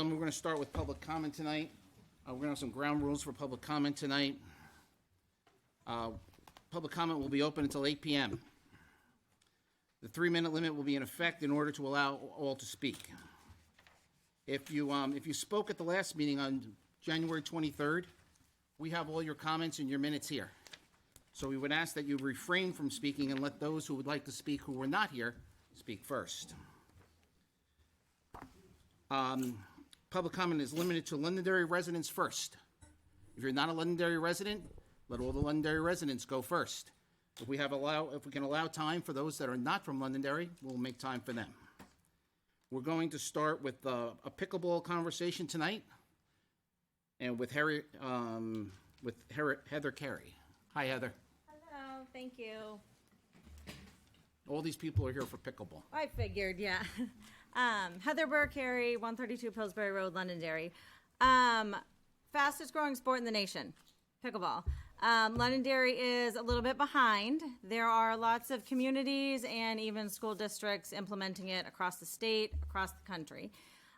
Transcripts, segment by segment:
We're going to start with public comment tonight. We're going to have some ground rules for public comment tonight. Public comment will be open until 8 p.m. The 3-minute limit will be in effect in order to allow all to speak. If you spoke at the last meeting on January 23rd, we have all your comments and your minutes here. So we would ask that you refrain from speaking and let those who would like to speak who were not here speak first. Public comment is limited to Londonderry residents first. If you're not a Londonderry resident, let all the Londonderry residents go first. If we can allow time for those that are not from Londonderry, we'll make time for them. We're going to start with a pickleball conversation tonight, and with Heather Carey. Hi, Heather. Hello, thank you. All these people are here for pickleball. I figured, yeah. Heather Carey, 132 Pillsbury Road, Londonderry. Fastest growing sport in the nation, pickleball. Londonderry is a little bit behind. There are lots of communities and even school districts implementing it across the state, across the country.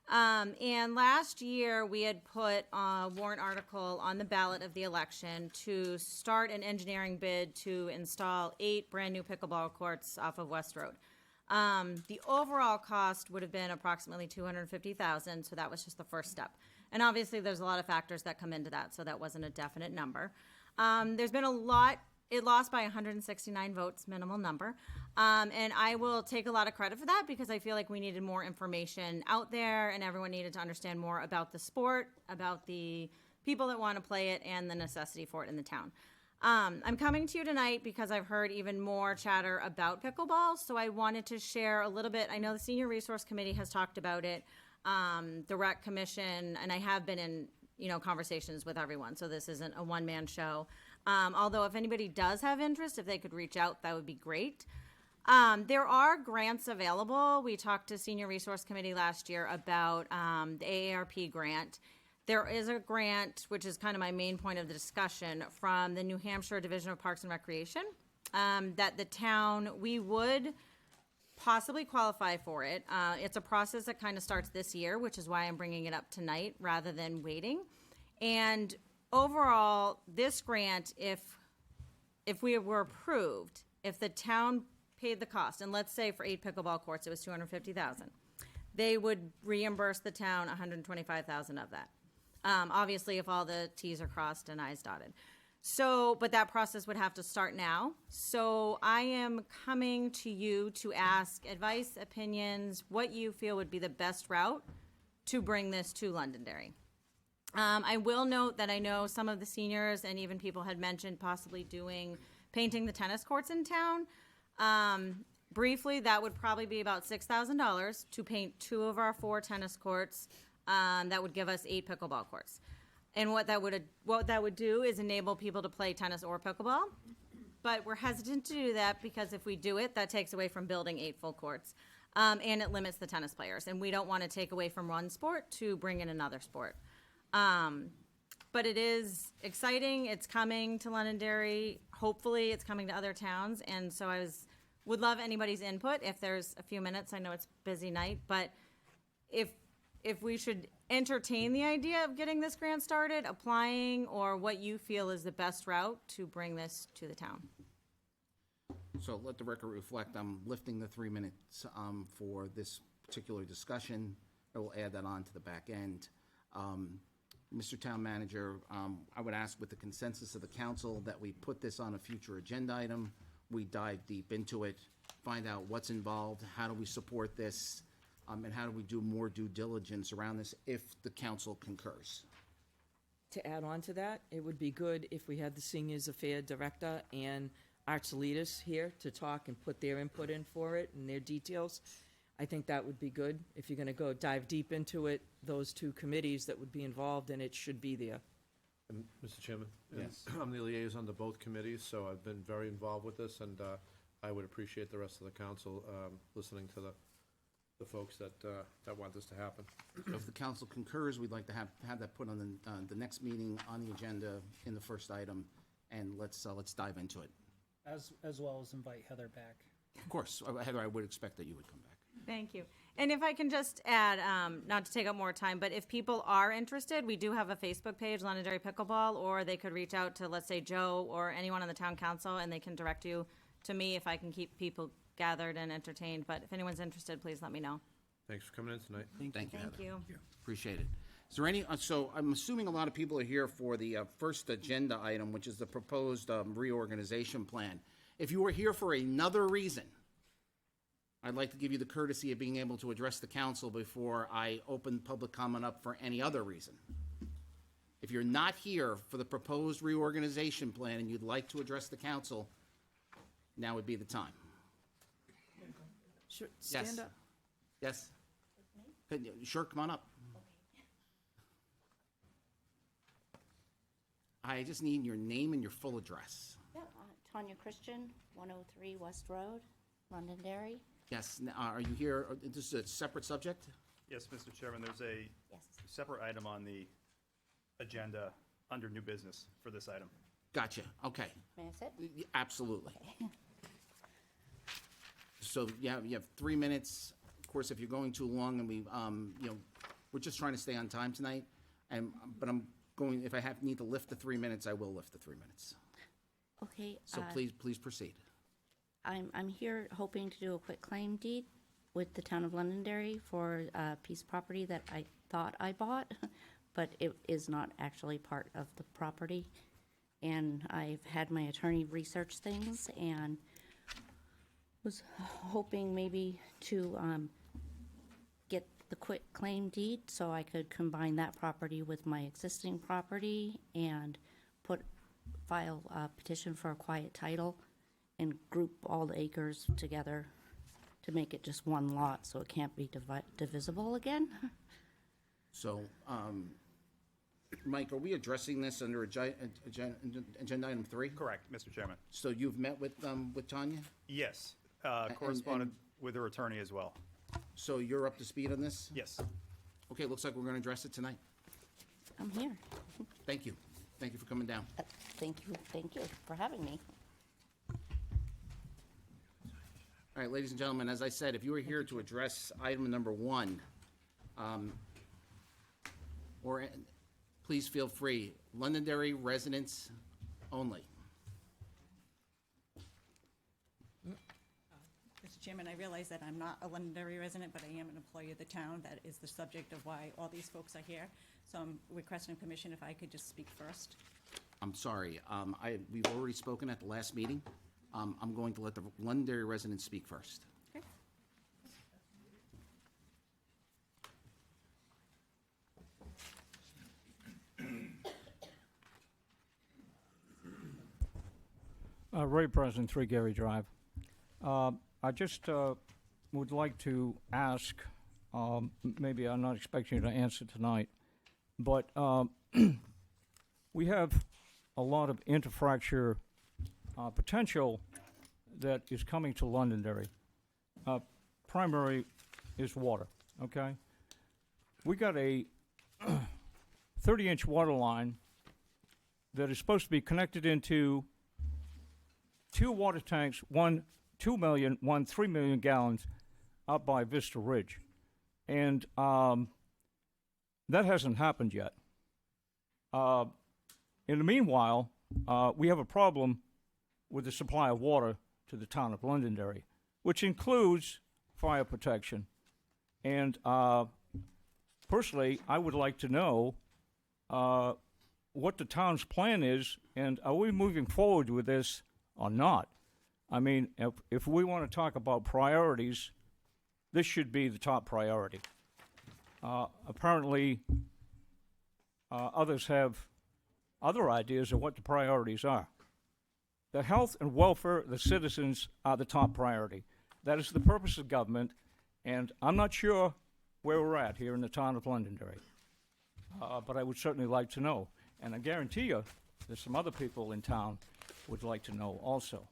And last year we had put a warrant article on the ballot of the election to start an engineering bid to install 8 brand new pickleball courts off of West Road. The overall cost would have been approximately $250,000, so that was just the first step. And obviously there's a lot of factors that come into that, so that wasn't a definite number. There's been a lot. It lost by 169 votes, minimal number. And I will take a lot of credit for that because I feel like we needed more information out there and everyone needed to understand more about the sport, about the people that want to play it, and the necessity for it in the town. I'm coming to you tonight because I've heard even more chatter about pickleball, so I wanted to share a little bit. I know the Senior Resource Committee has talked about it, the Rec Commission, and I have been in conversations with everyone, so this isn't a one-man show. Although if anybody does have interest, if they could reach out, that would be great. There are grants available. We talked to Senior Resource Committee last year about the AARP grant. There is a grant, which is kind of my main point of the discussion, from the New Hampshire Division of Parks and Recreation, that the town, we would possibly qualify for it. It's a process that kind of starts this year, which is why I'm bringing it up tonight rather than waiting. And overall, this grant, if we were approved, if the town paid the cost, and let's say for 8 pickleball courts it was $250,000, they would reimburse the town $125,000 of that. Obviously, if all the T's are crossed and I's dotted. So, but that process would have to start now. So I am coming to you to ask advice, opinions, what you feel would be the best route to bring this to Londonderry. I will note that I know some of the seniors and even people had mentioned possibly painting the tennis courts in town. Briefly, that would probably be about $6,000 to paint 2 of our 4 tennis courts. That would give us 8 pickleball courts. And what that would do is enable people to play tennis or pickleball. But we're hesitant to do that because if we do it, that takes away from building 8 full courts. And it limits the tennis players. And we don't want to take away from one sport to bring in another sport. But it is exciting. It's coming to Londonderry. Hopefully it's coming to other towns. And so would love anybody's input if there's a few minutes. I know it's a busy night, but if we should entertain the idea of getting this grant started, applying, or what you feel is the best route to bring this to the town. So let the record reflect, I'm lifting the 3 minutes for this particular discussion. I will add that on to the back end. Mr. Town Manager, I would ask with the consensus of the council that we put this on a future agenda item. We dive deep into it, find out what's involved, how do we support this, and how do we do more due diligence around this if the council concurs. To add on to that, it would be good if we had the Seniors Affairs Director and Arch Leaders here to talk and put their input in for it and their details. I think that would be good. If you're going to go dive deep into it, those 2 committees that would be involved in it should be there. Mr. Chairman? Yes. I'm the liaison to both committees, so I've been very involved with this, and I would appreciate the rest of the council listening to the folks that want this to happen. So if the council concurs, we'd like to have that put on the next meeting on the agenda in the first item, and let's dive into it. As well as invite Heather back. Of course, Heather, I would expect that you would come back. Thank you. And if I can just add, not to take up more time, but if people are interested, we do have a Facebook page, Londonderry Pickleball, or they could reach out to, let's say, Joe or anyone on the town council, and they can direct you to me if I can keep people gathered and entertained. But if anyone's interested, please let me know. Thanks for coming in tonight. Thank you, Heather. Thank you. Appreciate it. Is there any, so I'm assuming a lot of people are here for the first agenda item, which is the proposed reorganization plan. If you were here for another reason, I'd like to give you the courtesy of being able to address the council before I open public comment up for any other reason. If you're not here for the proposed reorganization plan and you'd like to address the council, now would be the time. Sure, Yes. stand up. Yes? Sure, come on up. I just need your name and your full address. Yeah, Tanya Christian, 103 West Road, Londonderry. Yes, are you here, this is a separate subject? Yes, Mr. Chairman, there's a Yes. separate item on the agenda under new business for this item. Gotcha, okay. May I sit? Absolutely. So you have 3 minutes. Of course, if you're going too long and we're just trying to stay on time tonight. But I'm going, if I need to lift the 3 minutes, I will lift the 3 minutes. Okay. So please proceed. I'm here hoping to do a quick claim deed with the town of Londonderry for a piece of property that I thought I bought, but it is not actually part of the property. And I've had my attorney research things and was hoping maybe to get the quick claim deed so I could combine that property with my existing property and file a petition for a quiet title and group all the acres together to make it just one lot so it can't be divisible again. So, Mike, are we addressing this under agenda item 3? Correct, Mr. Chairman. So you've met with Tanya? Yes, corresponded with her attorney as well. So you're up to speed on this? Yes. Okay, looks like we're going to address it tonight. I'm here. Thank you. Thank you for coming down. Thank you for having me. All right, ladies and gentlemen, as I said, if you were here to address item number 1, please feel free. Londonderry residents only. Mr. Chairman, I realize that I'm not a Londonderry resident, but I am an employee of the town. That is the subject of why all these folks are here. So I'm requesting permission if I could just speak first. I'm sorry. We've already spoken at the last meeting. I'm going to let the Londonderry residents speak first. Okay. Ray President, 3 Gary Drive. I just would like to ask, maybe I'm not expecting you to answer tonight, but we have a lot of infrastructure potential that is coming to Londonderry. Primary is water, okay? We got a 30-inch water line that is supposed to be connected into 2 water tanks, one 2 million, one 3 million gallons, up by Vista Ridge. And that hasn't happened yet. In the meanwhile, we have a problem with the supply of water to the town of Londonderry, which includes fire protection. And personally, I would like to know what the town's plan is, and are we moving forward with this or not? I mean, if we want to talk about priorities, this should be the top priority. Apparently, others have other ideas of what the priorities are. The health and welfare of the citizens are the top priority. That is the purpose of government, and I'm not sure where we're at here in the town of Londonderry. But I would certainly like to know. And I guarantee you, there's some other people in town would like to know also.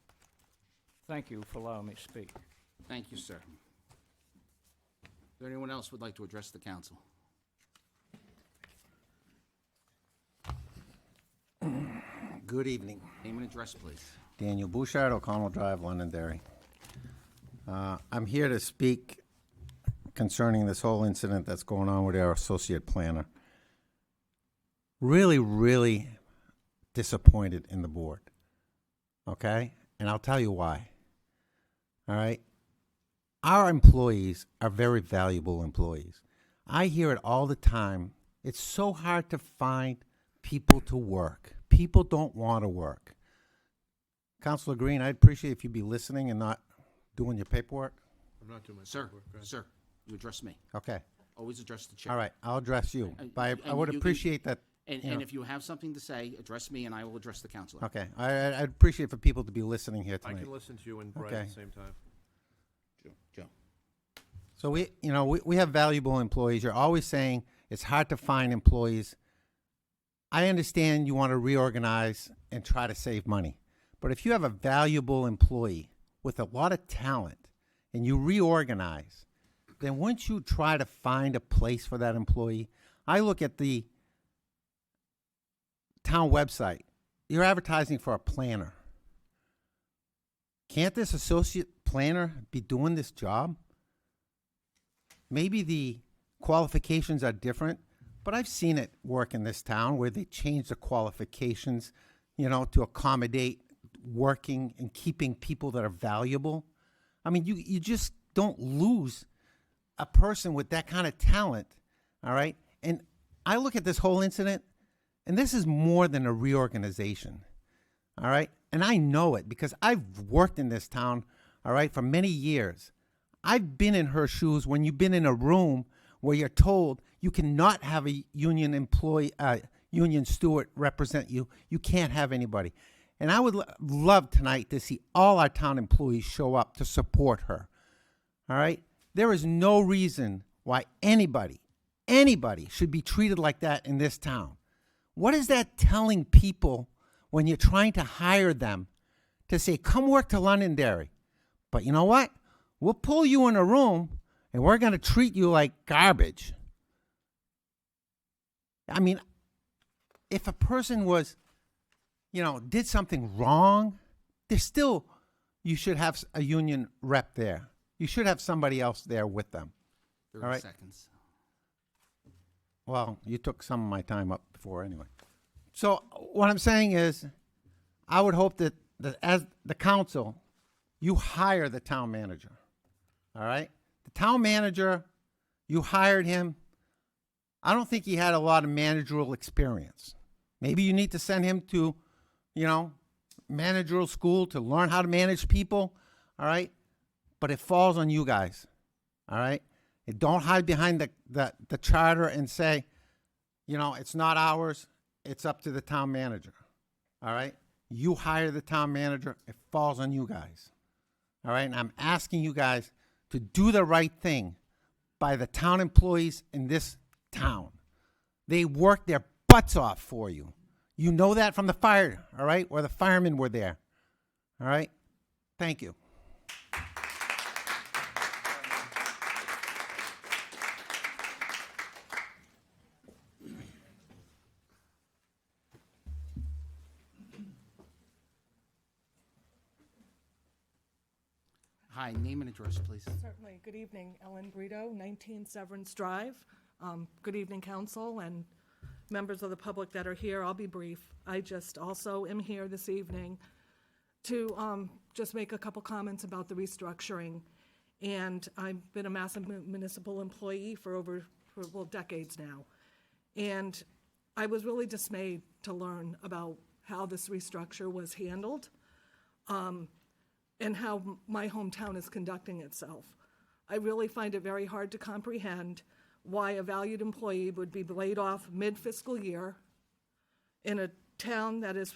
Thank you for allowing me to speak. Thank you, sir. Is there anyone else who would like to address the council? Good evening. Name and address, please. Daniel Bouchard, O'Connell Drive, Londonderry. I'm here to speak concerning this whole incident that's going on with our associate planner. Really, really disappointed in the board. Okay? And I'll tell you why. All right? Our employees are very valuable employees. I hear it all the time. It's so hard to find people to work. People don't want to work. Councilor Green, I'd appreciate if you'd be listening and not doing your paperwork. I'm not doing my Sir, paperwork. Go ahead. sir, you address me. Okay. Always address the chair. All right. I'll address you. But I and would you- appreciate that. And, you and know. if you have something to say, address me and I will address the counselor. Okay. I'd appreciate for people to be listening here I tonight. can listen to you and Brett Okay. at the same time. Joe. So we have valuable employees. You're always saying it's hard to find employees. I understand you want to reorganize and try to save money. But if you have a valuable employee with a lot of talent and you reorganize, then wouldn't you try to find a place for that employee? I look at the town website. You're advertising for a planner. Can't this associate planner be doing this job? Maybe the qualifications are different, but I've seen it work in this town where they change the qualifications, to accommodate working and keeping people that are valuable. I mean, you just don't lose a person with that kind of talent, all right? And I look at this whole incident, and this is more than a reorganization, all right? And I know it because I've worked in this town, all right, for many years. I've been in her shoes when you've been in a room where you're told you cannot have a union employee, union steward represent you. You can't have anybody. And I would love tonight to see all our town employees show up to support her. All right? There is no reason why anybody should be treated like that in this town. What is that telling people when you're trying to hire them to say, come work to Londonderry? But you know what? We'll pull you in a room and we're going to treat you like garbage. I mean, if a person was, did something wrong, you should have a union rep there. You should have somebody else there with them. 30 All right. seconds. Well, you took some of my time up before anyway. So what I'm saying is, I would hope that as the council, you hire the town manager. All right? The town manager, you hired him. I don't think he had a lot of managerial experience. Maybe you need to send him to, managerial school to learn how to manage people. All right? But it falls on you guys. All right? And don't hide behind the charter and say, it's not ours. It's up to the town manager. All right? You hire the town manager. It falls on you guys. All right? And I'm asking you guys to do the right thing by the town employees in this town. They work their butts off for you. You know that from the fire, all right? Where the firemen were there. All right? Thank you. Hi, name and address, please. Certainly. Good evening, Ellen Brito, 19 Severance Drive. Good evening, council and members of the public that are here. I'll be brief. I just also am here this evening to just make a couple comments about the restructuring. And I've been a massive municipal employee for decades now. And I was really dismayed to learn about how this restructure was handled. And how my hometown is conducting itself. I really find it very hard to comprehend why a valued employee would be laid off mid-fiscal year in a town that is,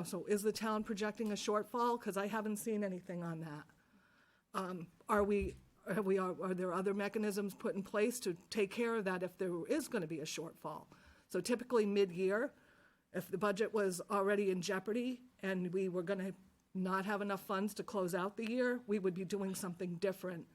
so is the town projecting a shortfall? Because I haven't seen anything on that. Are there other mechanisms put in place to take care of that if there is going to be a shortfall? So typically mid-year, if the budget was already in jeopardy and we were going to not have enough funds to close out the year, we would be doing something different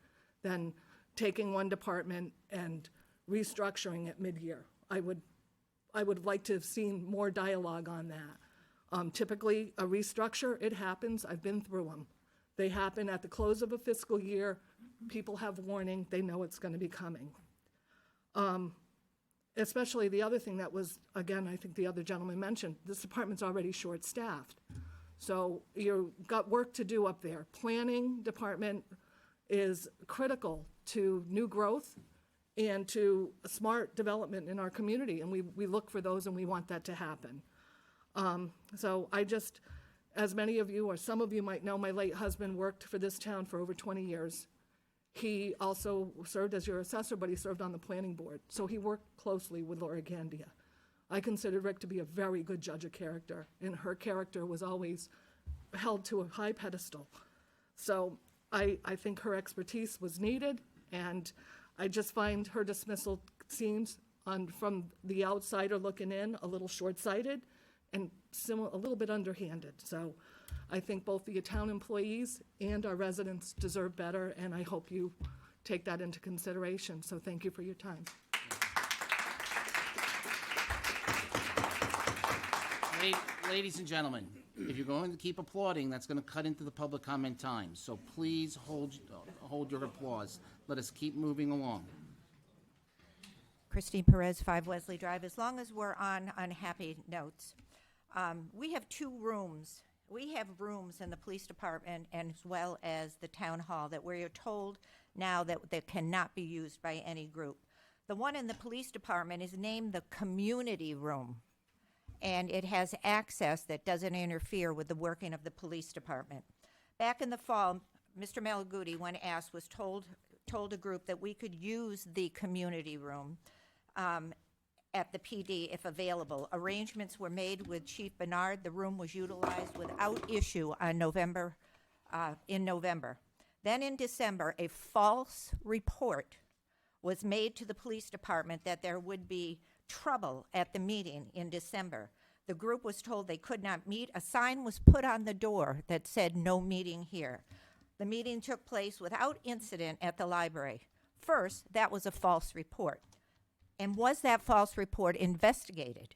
than taking one department and restructuring it mid-year. I would like to have seen more dialogue on that. Typically, a restructure, it happens. I've been through them. They happen at the close of a fiscal year, people have warning, they know it's going to be coming. Especially the other thing that was, again, I think the other gentleman mentioned, this department's already short-staffed. So you've got work to do up there. Planning department is critical to new growth and to smart development in our community, and we look for those and we want that to happen. So I just, as many of you or some of you might know, my late husband worked for this town for over 20 years. He also served as your assessor, but he served on the planning board. So he worked closely with Laura Gandia. I consider Rick to be a very good judge of character, and her character was always held to a high pedestal. So I think her expertise was needed, and I just find her dismissal seems, from the outsider looking in, a little short-sighted and a little bit underhanded. So I think both the town employees and our residents deserve better, and I hope you take that into consideration. So thank you for your time. Ladies and gentlemen, if you're going to keep applauding, that's going to cut into the public comment time. So please hold your applause. Let us keep moving along. Christine Perez, 5 Wesley Drive. As long as we're on unhappy notes, we have 2 rooms. We have rooms in the police department and as well as the town hall that we're told now that cannot be used by any group. The one in the police department is named the community room, and it has access that doesn't interfere with the working of the police department. Back in the fall, Mr. Malaguti, when asked, was told a group that we could use the community room at the PD if available. Arrangements were made with Chief Bernard. The room was utilized without issue on in November. Then in December, a false report was made to the police department that there would be trouble at the meeting in December. The group was told they could not meet. A sign was put on the door that said no meeting here. The meeting took place without incident at the library. First, that was a false report. And was that false report investigated?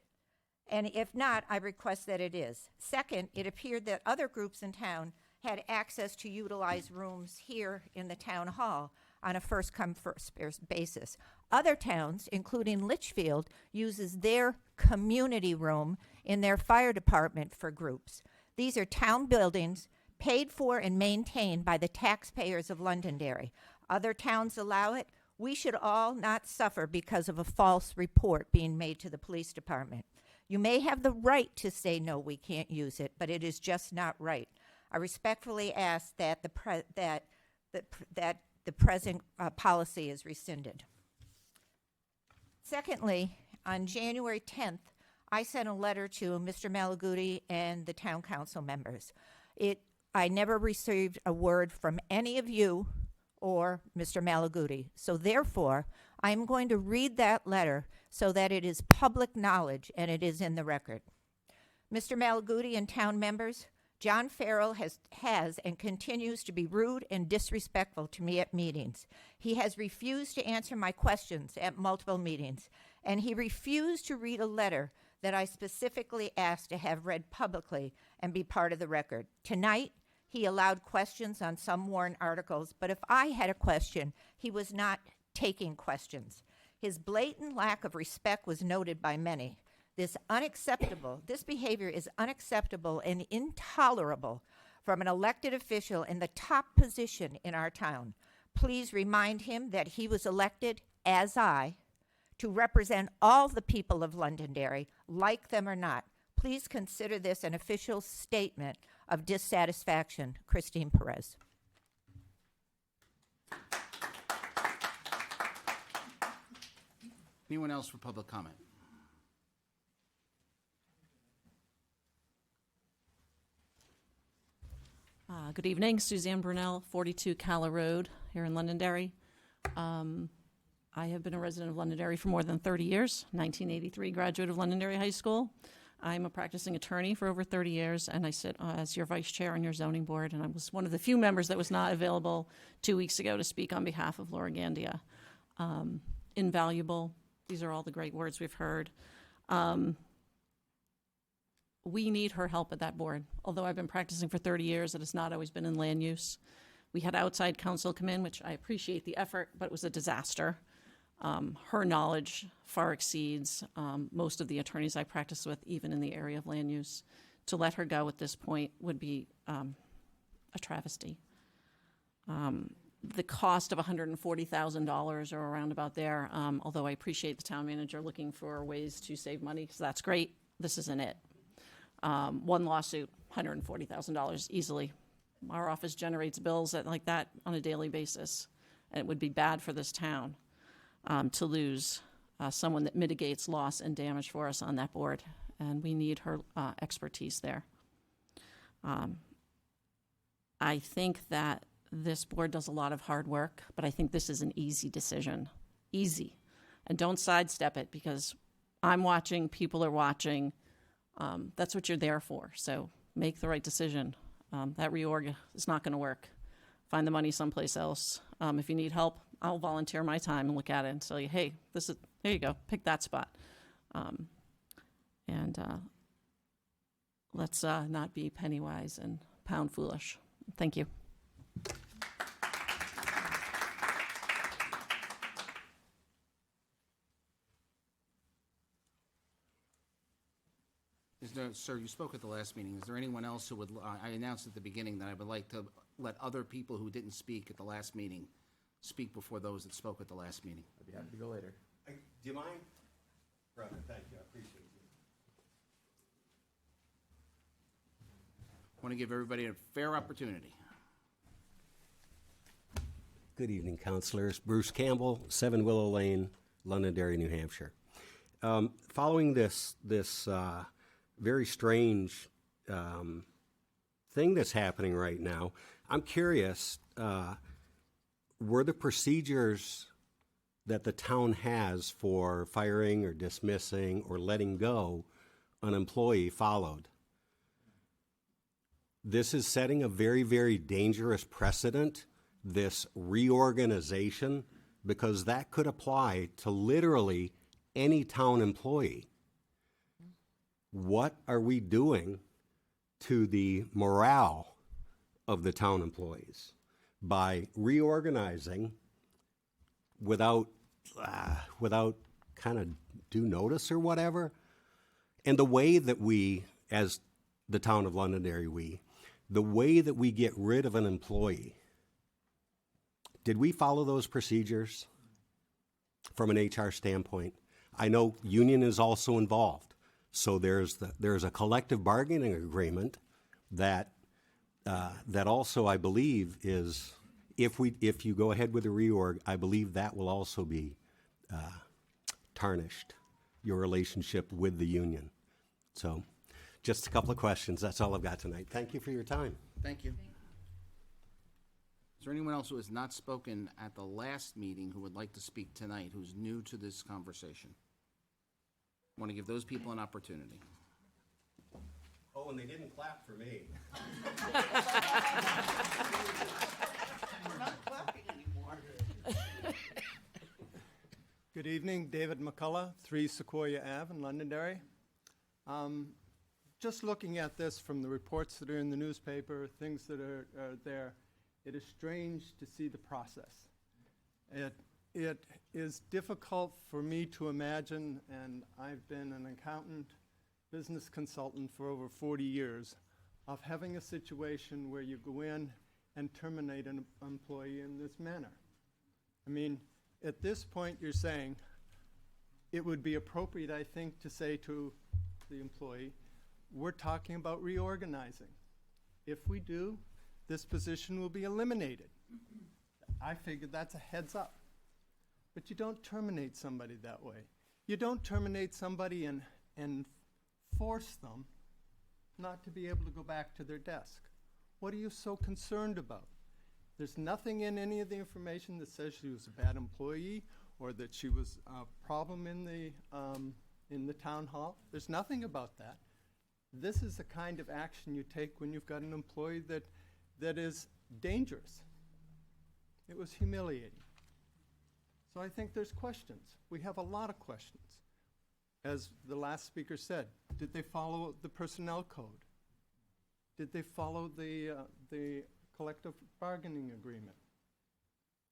And if not, I request that it is. Second, it appeared that other groups in town had access to utilize rooms here in the town hall on a first-come, first-served basis. Other towns, including Litchfield, uses their community room in their fire department for groups. These are town buildings paid for and maintained by the taxpayers of Londonderry. Other towns allow it. We should all not suffer because of a false report being made to the police department. You may have the right to say, no, we can't use it, but it is just not right. I respectfully ask that the present policy is rescinded. Secondly, on January 10th, I sent a letter to Mr. Malaguti and the town council members. I never received a word from any of you or Mr. Malaguti. So therefore, I'm going to read that letter so that it is public knowledge and it is in the record. Mr. Malaguti and town members, John Farrell has and continues to be rude and disrespectful to me at meetings. He has refused to answer my questions at multiple meetings, and he refused to read a letter that I specifically asked to have read publicly and be part of the record. Tonight, he allowed questions on some warrant articles, but if I had a question, he was not taking questions. His blatant lack of respect was noted by many. This behavior is unacceptable and intolerable from an elected official in the top position in our town. Please remind him that he was elected, as I, to represent all the people of Londonderry, like them or not. Please consider this an official statement of dissatisfaction. Christine Perez. Anyone else for public comment? Good evening, Suzanne Brunel, 42 Calla Road here in Londonderry. I have been a resident of Londonderry for more than 30 years, 1983 graduate of Londonderry High School. I'm a practicing attorney for over 30 years, and I sit as your vice chair on your zoning board, and I was one of the few members that was not available 2 weeks ago to speak on behalf of Laura Gandia. Invaluable. These are all the great words we've heard. We need her help at that board. Although I've been practicing for 30 years, it has not always been in land use. We had outside counsel come in, which I appreciate the effort, but it was a disaster. Her knowledge far exceeds most of the attorneys I practice with, even in the area of land use. To let her go at this point would be a travesty. The cost of $140,000 or around about there, although I appreciate the town manager looking for ways to save money, so that's great. This isn't it. One lawsuit, $140,000 easily. Our office generates bills like that on a daily basis, and it would be bad for this town to lose someone that mitigates loss and damage for us on that board, and we need her expertise there. I think that this board does a lot of hard work, but I think this is an easy decision. Easy. And don't sidestep it, because I'm watching, people are watching. That's what you're there for. So make the right decision. That reorg is not going to work. Find the money someplace else. If you need help, I'll volunteer my time and look at it and tell you, hey, there you go, pick that spot. Let's not be penny wise and pound foolish. Thank you. Sir, you spoke at the last meeting. Is there anyone else who would, I announced at the beginning that I would like to let other people who didn't speak at the last meeting speak before those that spoke at the last meeting. I'd be happy to go later. Do you mind? Brother, thank you, I appreciate you. Want to give everybody a fair opportunity. Good evening, councilors. Bruce Campbell, 7 Willow Lane, Londonderry, New Hampshire. Following this very strange thing that's happening right now, I'm curious, were the procedures that the town has for firing or dismissing or letting go an employee followed? This is setting a very, very dangerous precedent, this reorganization, because that could apply to literally any town employee. What are we doing to the morale of the town employees by reorganizing without kind of due notice or whatever? And the way that we, as the town of Londonderry, the way that we get rid of an employee, did we follow those procedures from an HR standpoint? I know union is also involved. So there's a collective bargaining agreement that also, I believe, is if you go ahead with the reorg, I believe that will also be tarnished, your relationship with the union. So just a couple of questions. That's all I've got tonight. Thank you for your time. Thank you. Is there anyone else who has not spoken at the last meeting who would like to speak tonight, who's new to this conversation? I want to give those people an opportunity. Oh, and they didn't clap for me. We're not clapping anymore. Good evening, David McCullough, 3 Sequoia Ave in Londonderry. Just looking at this from the reports that are in the newspaper, things that are there, it is strange to see the process. It is difficult for me to imagine, and I've been an accountant, business consultant for over 40 years, of having a situation where you go in and terminate an employee in this manner. I mean, at this point, you're saying it would be appropriate, I think, to say to the employee, we're talking about reorganizing. If we do, this position will be eliminated. I figured that's a heads up. But you don't terminate somebody that way. You don't terminate somebody and force them not to be able to go back to their desk. What are you so concerned about? There's nothing in any of the information that says she was a bad employee or that she was a problem in the town hall. There's nothing about that. This is the kind of action you take when you've got an employee that is dangerous. It was humiliating. So I think there's questions. We have a lot of questions. As the last speaker said, did they follow the personnel code? Did they follow the collective bargaining agreement.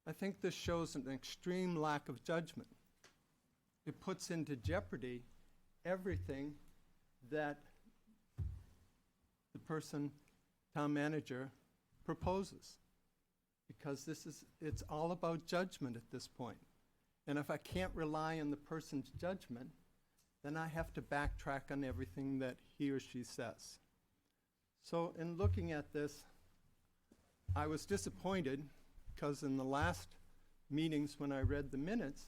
I think this shows an extreme lack of judgment. It puts into jeopardy everything that the person, town manager, proposes. Because it's all about judgment at this point. And if I can't rely on the person's judgment, then I have to backtrack on everything that he or she says. So in looking at this, I was disappointed because in the last meetings when I read the minutes,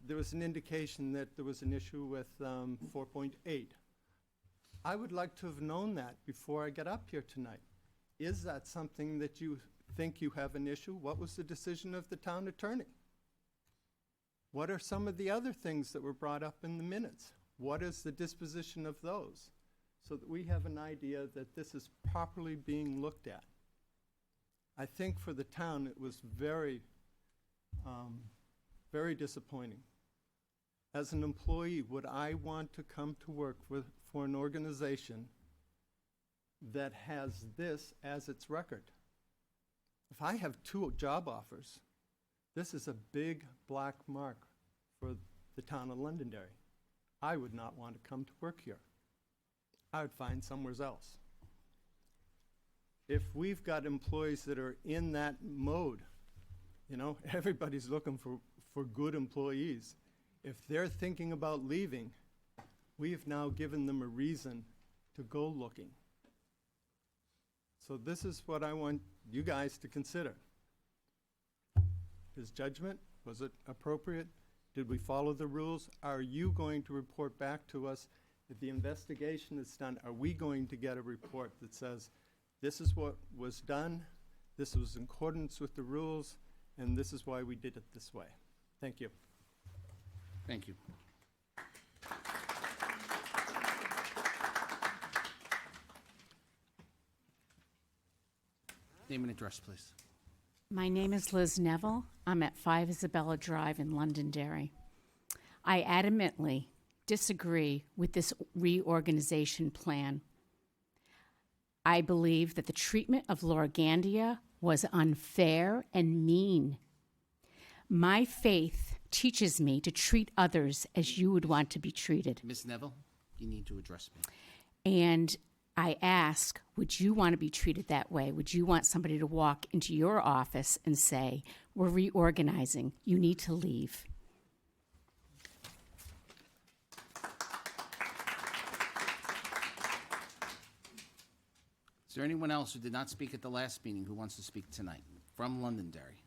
there was an indication that there was an issue with 4.8. I would like to have known that before I get up here tonight. Is that something that you think you have an issue? What was the decision of the town attorney? What are some of the other things that were brought up in the minutes? What is the disposition of those? So that we have an idea that this is properly being looked at. I think for the town it was very, very disappointing. As an employee, would I want to come to work for an organization that has this as its record? If I have 2 job offers, this is a big black mark for the town of Londonderry. I would not want to come to work here. I would find somewhere else. If we've got employees that are in that mode, you know, everybody's looking for good employees. If they're thinking about leaving, we've now given them a reason to go looking. So this is what I want you guys to consider. His judgment, was it appropriate? Did we follow the rules? Are you going to report back to us that the investigation is done? Are we going to get a report that says, this is what was done, this was in accordance with the rules, and this is why we did it this way? Thank you. Thank you. Name and address, please. My name is Liz Neville. I'm at 5 Isabella Drive in Londonderry. I adamantly disagree with this reorganization plan. I believe that the treatment of Laura Gandia was unfair and mean. My faith teaches me to treat others as you would want to be treated. Ms. Neville, you need to address me. And I ask, would you want to be treated that way? Would you want somebody to walk into your office and say, we're reorganizing, you need to leave? Is there anyone else who did not speak at the last meeting who wants to speak tonight from Londonderry?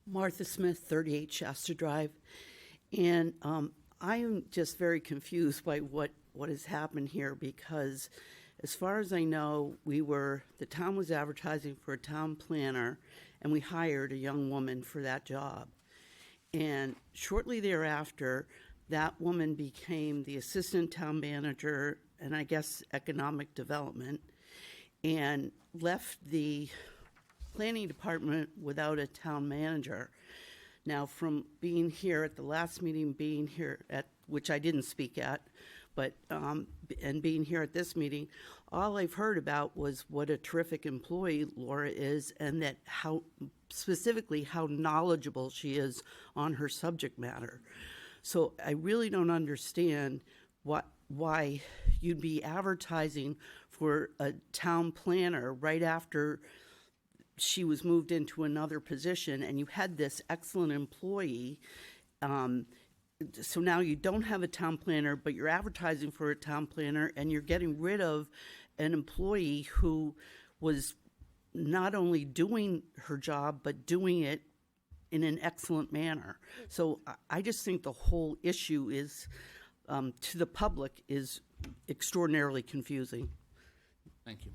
Martha Smith, 38 Shasta Drive. And I am just very confused by what has happened here, because as far as I know, the town was advertising for a town planner, and we hired a young woman for that job. And shortly thereafter, that woman became the assistant town manager and I guess economic development, and left the planning department without a town manager. Now, from being here at the last meeting, being here at, which I didn't speak at, but, and being here at this meeting, all I've heard about was what a terrific employee Laura is, and that specifically how knowledgeable she is on her subject matter. So I really don't understand why you'd be advertising for a town planner right after she was moved into another position, and you had this excellent employee. So now you don't have a town planner, but you're advertising for a town planner, and you're getting rid of an employee who was not only doing her job, but doing it in an excellent manner. So I just think the whole issue is, to the public, is extraordinarily confusing. Thank you.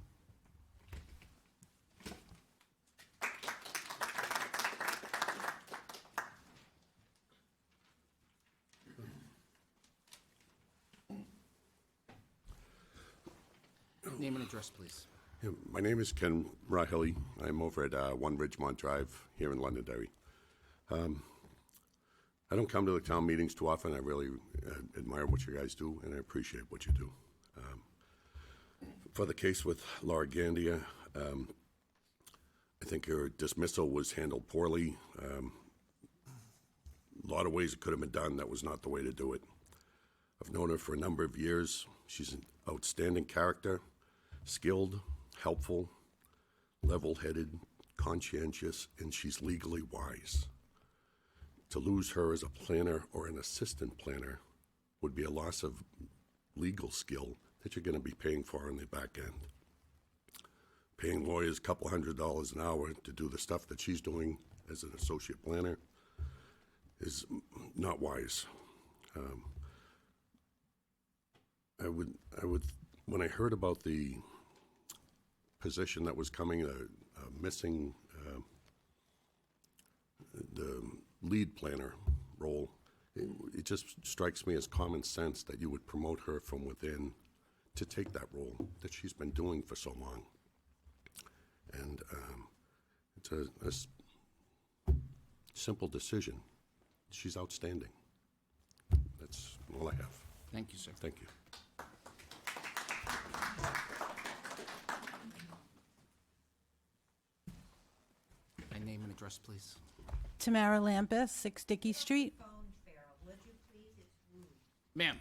Name and address, please. Yeah, my name is Ken Rahilly. I'm over at 1 Ridgemont Drive here in Londonderry. I don't come to the town meetings too often. I really admire what you guys do, and I appreciate what you do. For the case with Laura Gandia, I think her dismissal was handled poorly. A lot of ways it could have been done. That was not the way to do it. I've known her for a number of years. She's an outstanding character, skilled, helpful, level-headed, conscientious, and she's legally wise. To lose her as a planner or an assistant planner would be a loss of legal skill that you're going to be paying for on the back end. Paying lawyers a couple $100 an hour to do the stuff that she's doing as an associate planner is not wise. I would, when I heard about the position that was coming, missing the lead planner role, it just strikes me as common sense that you would promote her from within to take that role that she's been doing for so long. And it's a simple decision. She's outstanding. That's all I have. Thank you, sir. Thank you. And name and address, please. Tamara Lampus, 6 Dickey Street. Ma'am,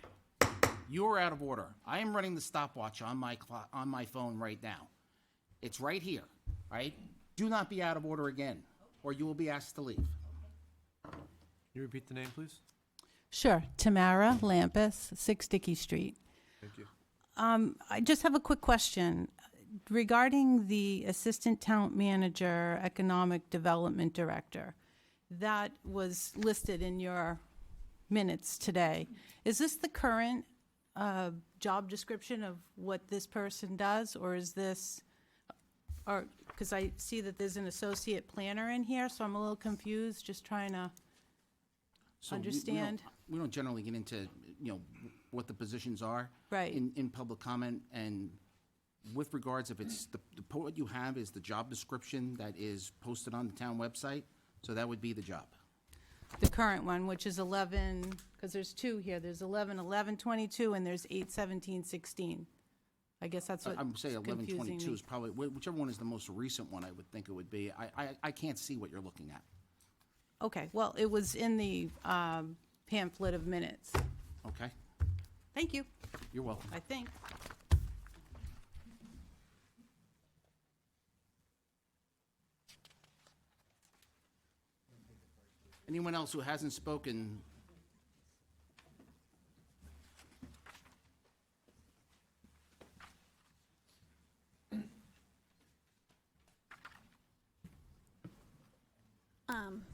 you are out of order. I am running the stopwatch on my on my phone right now. It's right here, right? Do not be out of order again, or you will be asked to leave. Can you repeat the name, please? Sure, Tamara Lampus, 6 Dickey Street. Thank you. I just have a quick question regarding the Assistant Town Manager, Economic Development Director. That was listed in your minutes today. Is this the current job description of what this person does, or is this, or, because I see that there's an associate planner in here, so I'm a little confused, just trying to understand. We don't generally get into, what the positions are. Right. In public comment, and with regards, if it's, what you have is the job description that is posted on the town website, so that would be the job. The current one, which is 11, because there's two here, there's 11/11/22, and there's 8/17/16. I guess that's what I'm saying confusing 11/22 me. is probably, whichever one is the most recent one, I would think it would be. I can't see what you're looking at. Okay, well, it was in the pamphlet of minutes. Okay? Thank you, You're welcome. I think. Anyone else who hasn't spoken?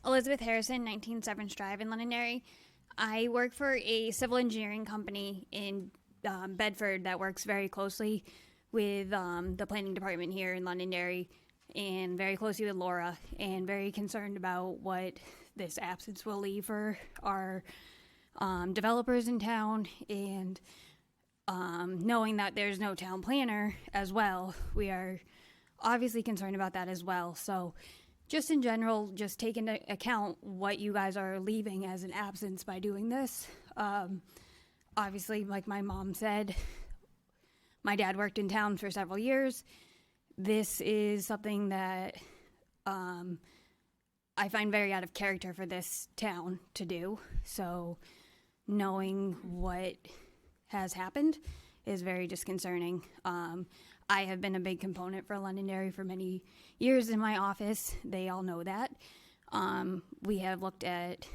Elizabeth Harrison, 19 Severance Drive in Londonderry. I work for a civil engineering company in Bedford that works very closely with the planning department here in Londonderry, and very closely with Laura, and very concerned about what this absence will leave for our developers in town, and knowing that there's no town planner as well, we are obviously concerned about that as well. So just in general, just take into account what you guys are leaving as an absence by doing this. Obviously, like my mom said, my dad worked in town for several years. This is something that I find very out of character for this town to do. So knowing what has happened is very disconcerting. I have been a big component for Londonderry for many years in my office. They all know that. We have looked at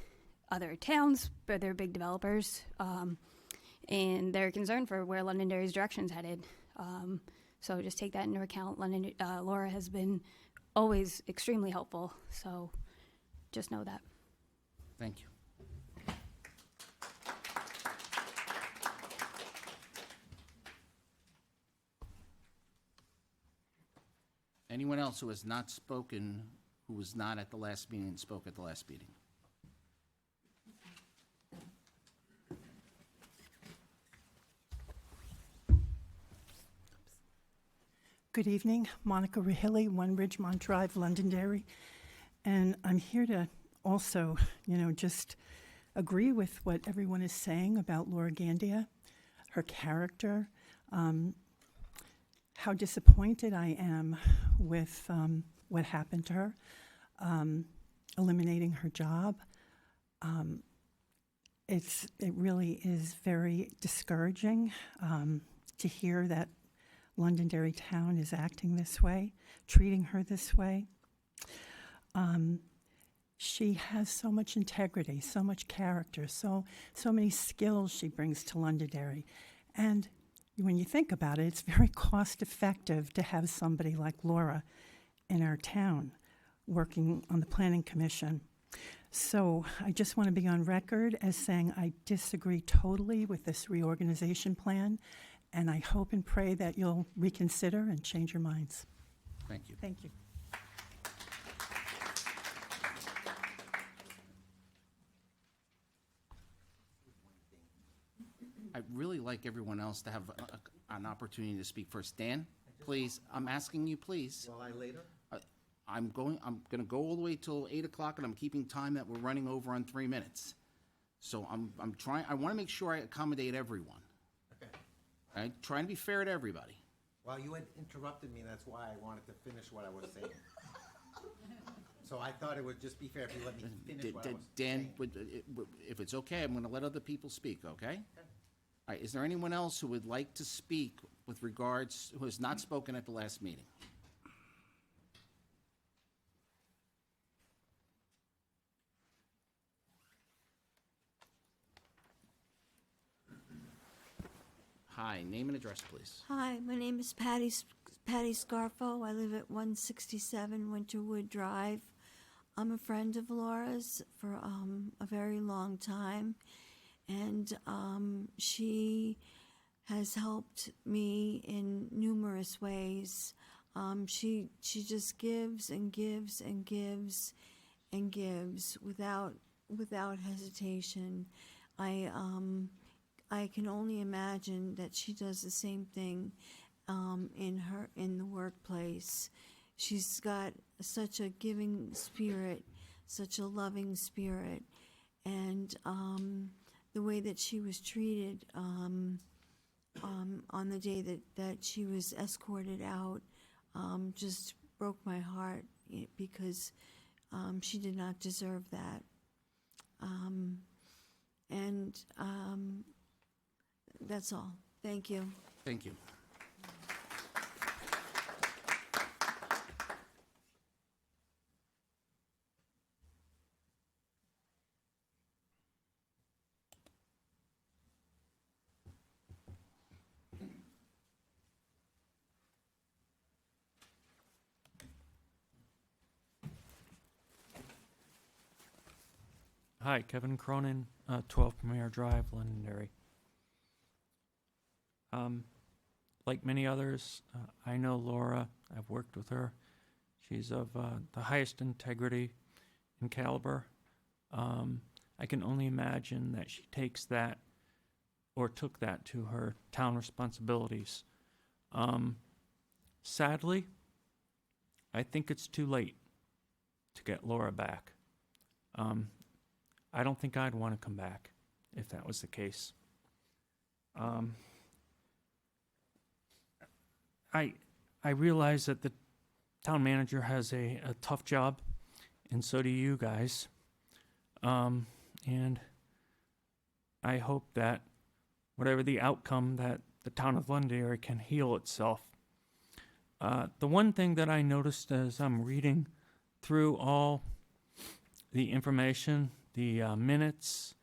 other towns, but they're big developers, and they're concerned for where Londonderry's direction's headed. So just take that into account. Laura has been always extremely helpful, so just know that. Thank you. Anyone else who has not spoken, who was not at the last meeting and spoke at the last meeting? Good evening, Monica Rahilly, 1 Ridgemont Drive, Londonderry. And I'm here to also, just agree with what everyone is saying about Laura Gandia, her character, how disappointed I am with what happened to her, eliminating her job. It really is very discouraging to hear that Londonderry Town is acting this way, treating her this way. She has so much integrity, so much character, so many skills she brings to Londonderry. And when you think about it, it's very cost effective to have somebody like Laura in our town working on the Planning Commission. So I just want to be on record as saying I disagree totally with this reorganization plan, and I hope and pray that you'll reconsider and change your minds. Thank you. Thank you. I'd really like everyone else to have an opportunity to speak first. Dan, please, I'm asking you, please. Will I later? I'm gonna go all the way till 8 o'clock, and I'm keeping time that we're running over on 3 minutes. So I'm trying, I wanna make sure I accommodate everyone. Okay. I'm trying to be fair to everybody. Well, you had interrupted me, that's why I wanted to finish what I was saying. So I thought it would just be fair if you let me finish what I was Dan, saying. if it's okay, I'm gonna let other people speak, okay? All right, is there anyone else who would like to speak with regards, who has not spoken at the last meeting? Hi, name and address, please. Hi, my name is Patty Scarfo. I live at 167 Winterwood Drive. I'm a friend of Laura's for a very long time, and she has helped me in numerous ways. She just gives and gives and gives and gives without hesitation. I can only imagine that she does the same thing in the workplace. She's got such a giving spirit, such a loving spirit, and the way that she was treated on the day that she was escorted out just broke my heart because she did not deserve that. That's all. Thank you. Thank you. Hi, Kevin Cronin, 12 Premier Drive, Londonderry. Like many others, I know Laura. I've worked with her. She's of the highest integrity and caliber. I can only imagine that she takes that or took that to her town responsibilities. Sadly, I think it's too late to get Laura back. I don't think I'd want to come back if that was the case. I realize that the town manager has a tough job, and so do you guys. And I hope that whatever the outcome, that the town of Londonderry can heal itself. The one thing that I noticed as I'm reading through all the information, the minutes,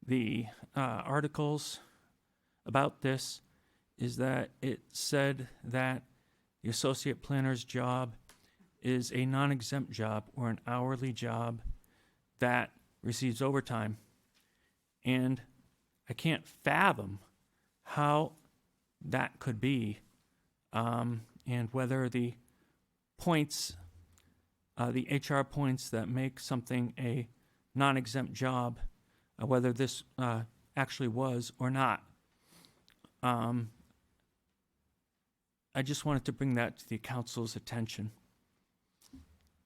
the articles about this, is that it said that the associate planner's job is a non-exempt job or an hourly job that receives overtime. And I can't fathom how that could be, and whether the points, the HR points that make something a non-exempt job, whether this actually was or not. I just wanted to bring that to the council's attention.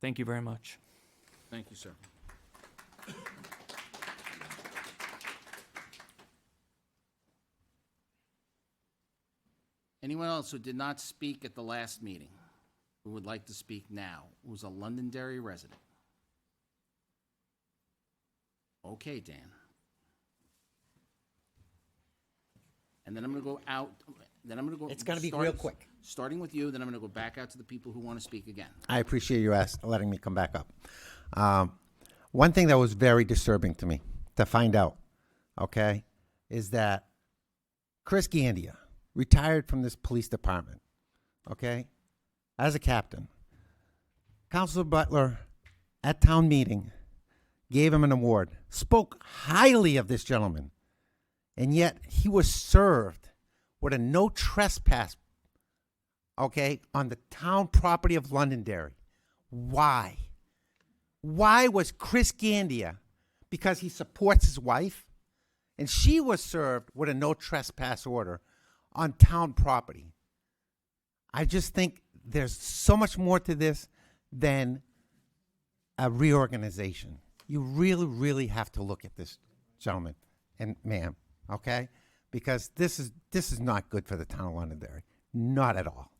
Thank you very much. Thank you, sir. Anyone else who did not speak at the last meeting, who would like to speak now, who's a Londonderry resident? Okay, Dan. And then I'm gonna go out, then I'm gonna go. It's gonna be real quick. Starting with you, then I'm gonna go back out to the people who want to speak again. I appreciate you letting me come back up. One thing that was very disturbing to me to find out, okay, is that Chris Gandia retired from this police department, okay, as a captain. Councilor Butler, at town meeting, gave him an award, spoke highly of this gentleman, and yet he was served with a no trespass, okay, on the town property of Londonderry. Why? Why was Chris Gandia, because he supports his wife, and she was served with a no trespass order on town property? I just think there's so much more to this than a reorganization. You really, really have to look at this, gentlemen and ma'am, okay? Because this is not good for the town of Londonderry. Not at all,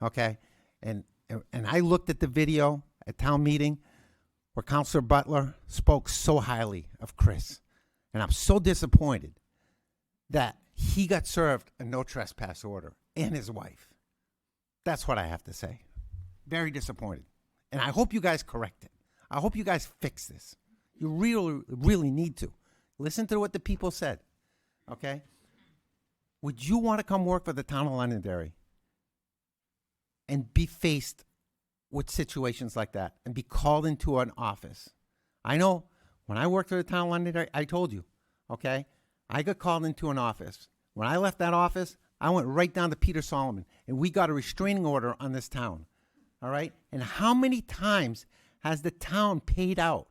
okay? And I looked at the video at town meeting where Councilor Butler spoke so highly of Chris. And I'm so disappointed that he got served a no trespass order and his wife. That's what I have to say. Very disappointed. And I hope you guys correct it. I hope you guys fix this. You really, really need to. Listen to what the people said, okay? Would you want to come work for the town of Londonderry and be faced with situations like that and be called into an office? I know when I worked for the town of Londonderry, I told you, okay? I got called into an office. When I left that office, I went right down to Peter Solomon, and we got a restraining order on this town, all right? And how many times has the town paid out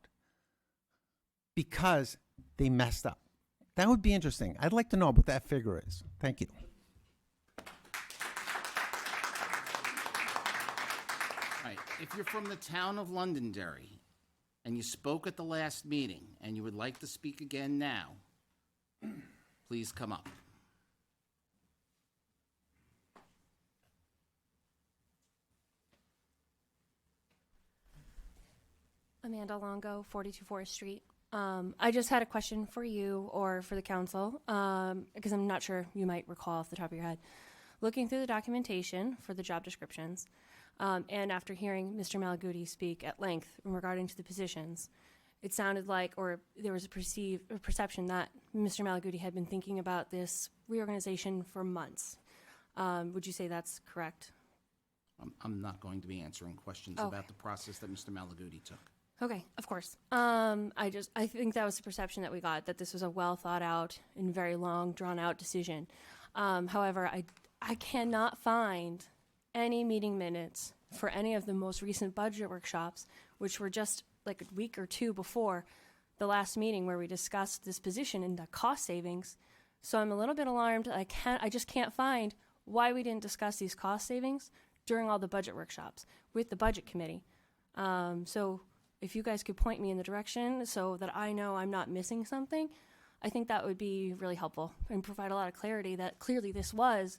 because they messed up? That would be interesting. I'd like to know what that figure is. Thank you. All right, if you're from the town of Londonderry and you spoke at the last meeting and you would like to speak again now, please come up. Amanda Longo, 42 Forest Street. I just had a question for you or for the council, because I'm not sure you might recall off the top of your head. Looking through the documentation for the job descriptions, and after hearing Mr. Malaguti speak at length regarding to the positions, it sounded like, or there was a perception that Mr. Malaguti had been thinking about this reorganization for months. Would you say that's correct? I'm not going to be answering questions Okay. about the process that Mr. Malaguti took. Okay, of course. I think that was the perception that we got, that this was a well thought out and very long, drawn out decision. However, I cannot find any meeting minutes for any of the most recent budget workshops, which were just like a week or two before the last meeting where we discussed this position and the cost savings. So I'm a little bit alarmed. I just can't find why we didn't discuss these cost savings during all the budget workshops with the budget committee. So if you guys could point me in the direction so that I know I'm not missing something, I think that would be really helpful and provide a lot of clarity that clearly this was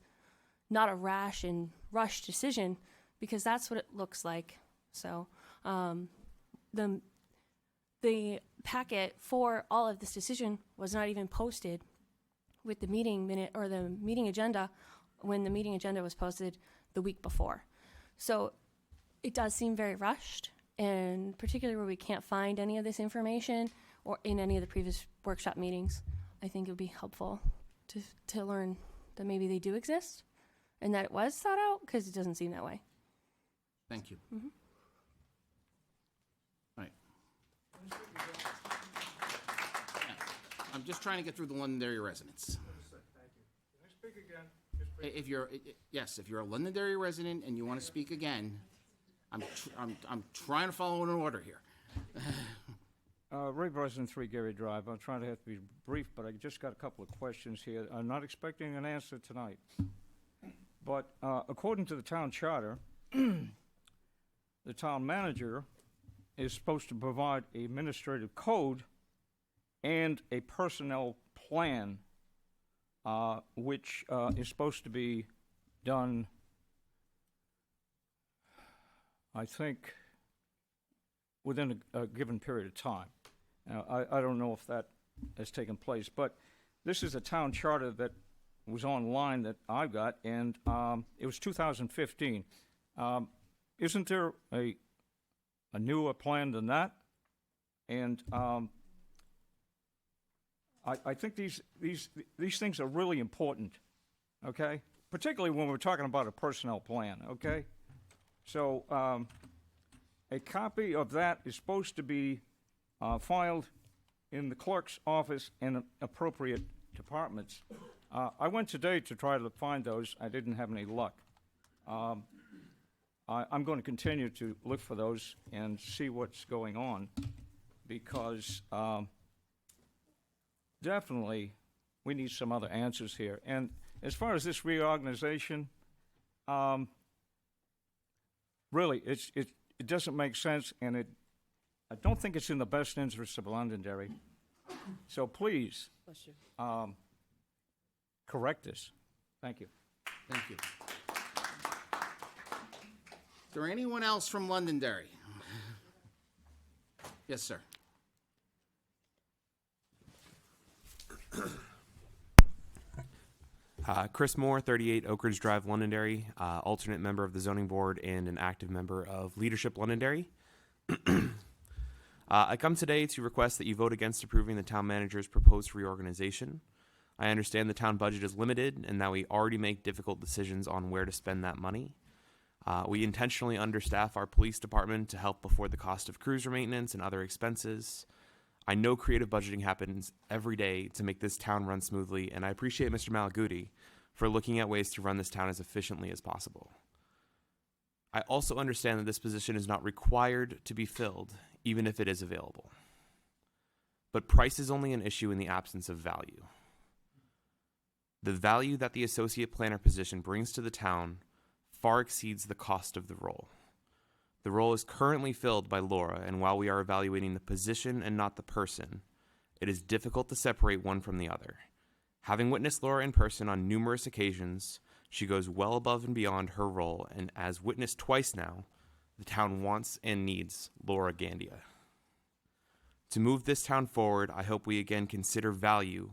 not a rash and rushed decision, because that's what it looks like. So the packet for all of this decision was not even posted with the meeting minute or the meeting agenda when the meeting agenda was posted the week before. So it does seem very rushed, and particularly where we can't find any of this information or in any of the previous workshop meetings, I think it would be helpful to learn that maybe they do exist and that it was thought out, because it doesn't seem that way. Thank you. Mm-hmm. All right. I'm just trying to get through the Londonderry residents. If you're, yes, if you're a Londonderry resident and you want to speak again, I'm trying to follow an order here. Ray Bryson, 3 Gary Drive. I'm trying to have to be brief, but I just got a couple of questions here. I'm not expecting an answer tonight. But according to the town charter, the town manager is supposed to provide an administrative code and a personnel plan, which is supposed to be done, I think, within a given period of time. Now, I don't know if that has taken place, but this is a town charter that was online that I got, and it was 2015. Isn't there a newer plan than that? And I think these things are really important, okay? Particularly when we're talking about a personnel plan, okay? So a copy of that is supposed to be filed in the clerk's office in appropriate departments. I went today to try to find those. I didn't have any luck. I'm going to continue to look for those and see what's going on, because definitely we need some other answers here. And as far as this reorganization, really, it doesn't make sense, and I don't think it's in the best interest of Londonderry. So please, correct this. Thank you. Thank you. Is there anyone else from Londonderry? Yes, sir. Chris Moore, 38 Oak Ridge Drive, Londonderry, alternate member of the zoning board and an active member of Leadership Londonderry. I come today to request that you vote against approving the town manager's proposed reorganization. I understand the town budget is limited and that we already make difficult decisions on where to spend that money. We intentionally understaff our police department to help before the cost of cruiser maintenance and other expenses. I know creative budgeting happens every day to make this town run smoothly, and I appreciate Mr. Malaguti for looking at ways to run this town as efficiently as possible. I also understand that this position is not required to be filled, even if it is available. But price is only an issue in the absence of value. The value that the associate planner position brings to the town far exceeds the cost of the role. The role is currently filled by Laura, and while we are evaluating the position and not the person, it is difficult to separate one from the other. Having witnessed Laura in person on numerous occasions, she goes well above and beyond her role, and as witnessed twice now, the town wants and needs Laura Gandia. To move this town forward, I hope we again consider value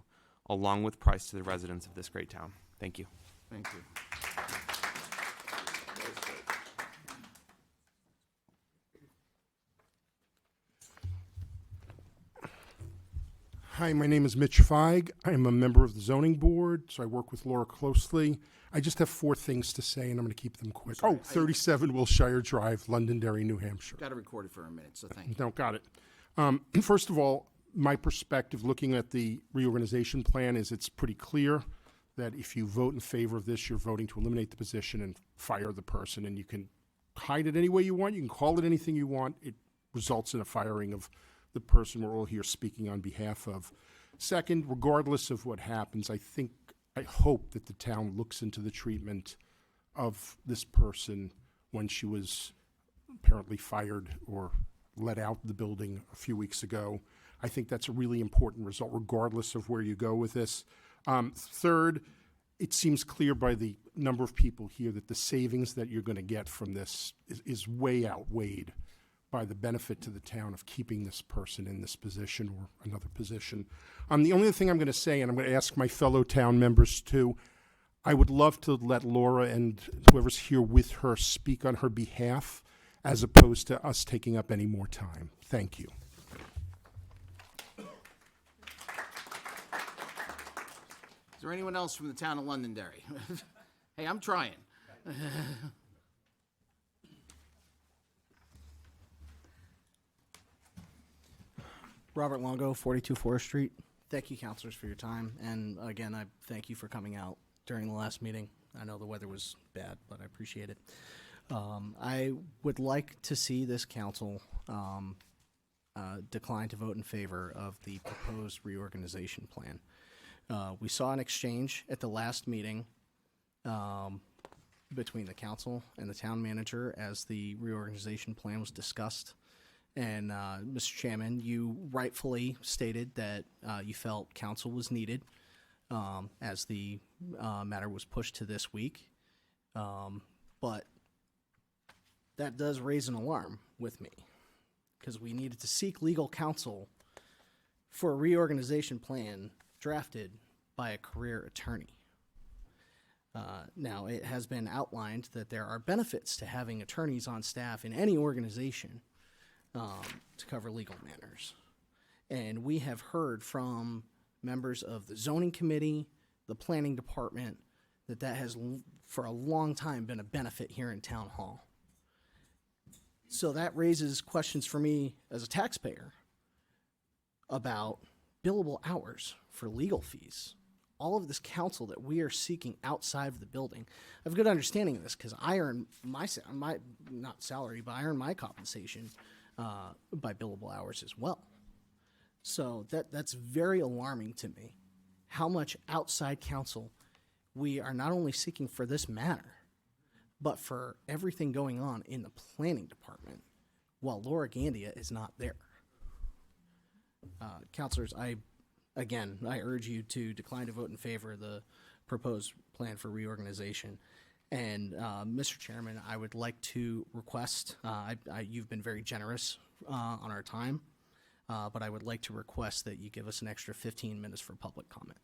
along with price to the residents of this great town. Thank you. Thank you. Hi, my name is Mitch Feig. I'm a member of the zoning board, so I work with Laura closely. I just have 4 things to say, and I'm going to keep them quick. Sorry, 37 Wilshire Drive, Londonderry, New Hampshire. Got to record it for a minute, so thank you. No, got it. First of all, my perspective looking at the reorganization plan is it's pretty clear that if you vote in favor of this, you're voting to eliminate the position and fire the person, and you can hide it any way you want. You can call it anything you want. It results in a firing of the person we're all here speaking on behalf of. Second, regardless of what happens, I hope that the town looks into the treatment of this person when she was apparently fired or let out of the building a few weeks ago. I think that's a really important result, regardless of where you go with this. Third, it seems clear by the number of people here that the savings that you're going to get from this is way outweighed by the benefit to the town of keeping this person in this position or another position. The only thing I'm going to say, and I'm going to ask my fellow town members too, I would love to let Laura and whoever's here with her speak on her behalf, as opposed to us taking up any more time. Thank you. Is there anyone else from the town of Londonderry? Hey, I'm trying. Robert Longo, 42 Forest Street. Thank you, counselors, for your time. And again, I thank you for coming out during the last meeting. I know the weather was bad, but I appreciate it. I would like to see this council decline to vote in favor of the proposed reorganization plan. We saw an exchange at the last meeting between the council and the town manager as the reorganization plan was discussed. And Mr. Chairman, you rightfully stated that you felt counsel was needed as the matter was pushed to this week. But that does raise an alarm with me, because we needed to seek legal counsel for a reorganization plan drafted by a career attorney. Now, it has been outlined that there are benefits to having attorneys on staff in any organization to cover legal matters. And we have heard from members of the zoning committee, the planning department, that has for a long time been a benefit here in town hall. So that raises questions for me as a taxpayer about billable hours for legal fees. All of this counsel that we are seeking outside of the building. I have a good understanding of this because I earn my not salary, but I earn my compensation by billable hours as well. So that's very alarming to me, how much outside counsel we are not only seeking for this matter, but for everything going on in the planning department while Laura Gandia is not there. Councilors, I urge you to decline to vote in favor of the proposed plan for reorganization. And Mr. Chairman, I would like to request, you've been very generous on our time, but I would like to request that you give us an extra 15 minutes for public comment.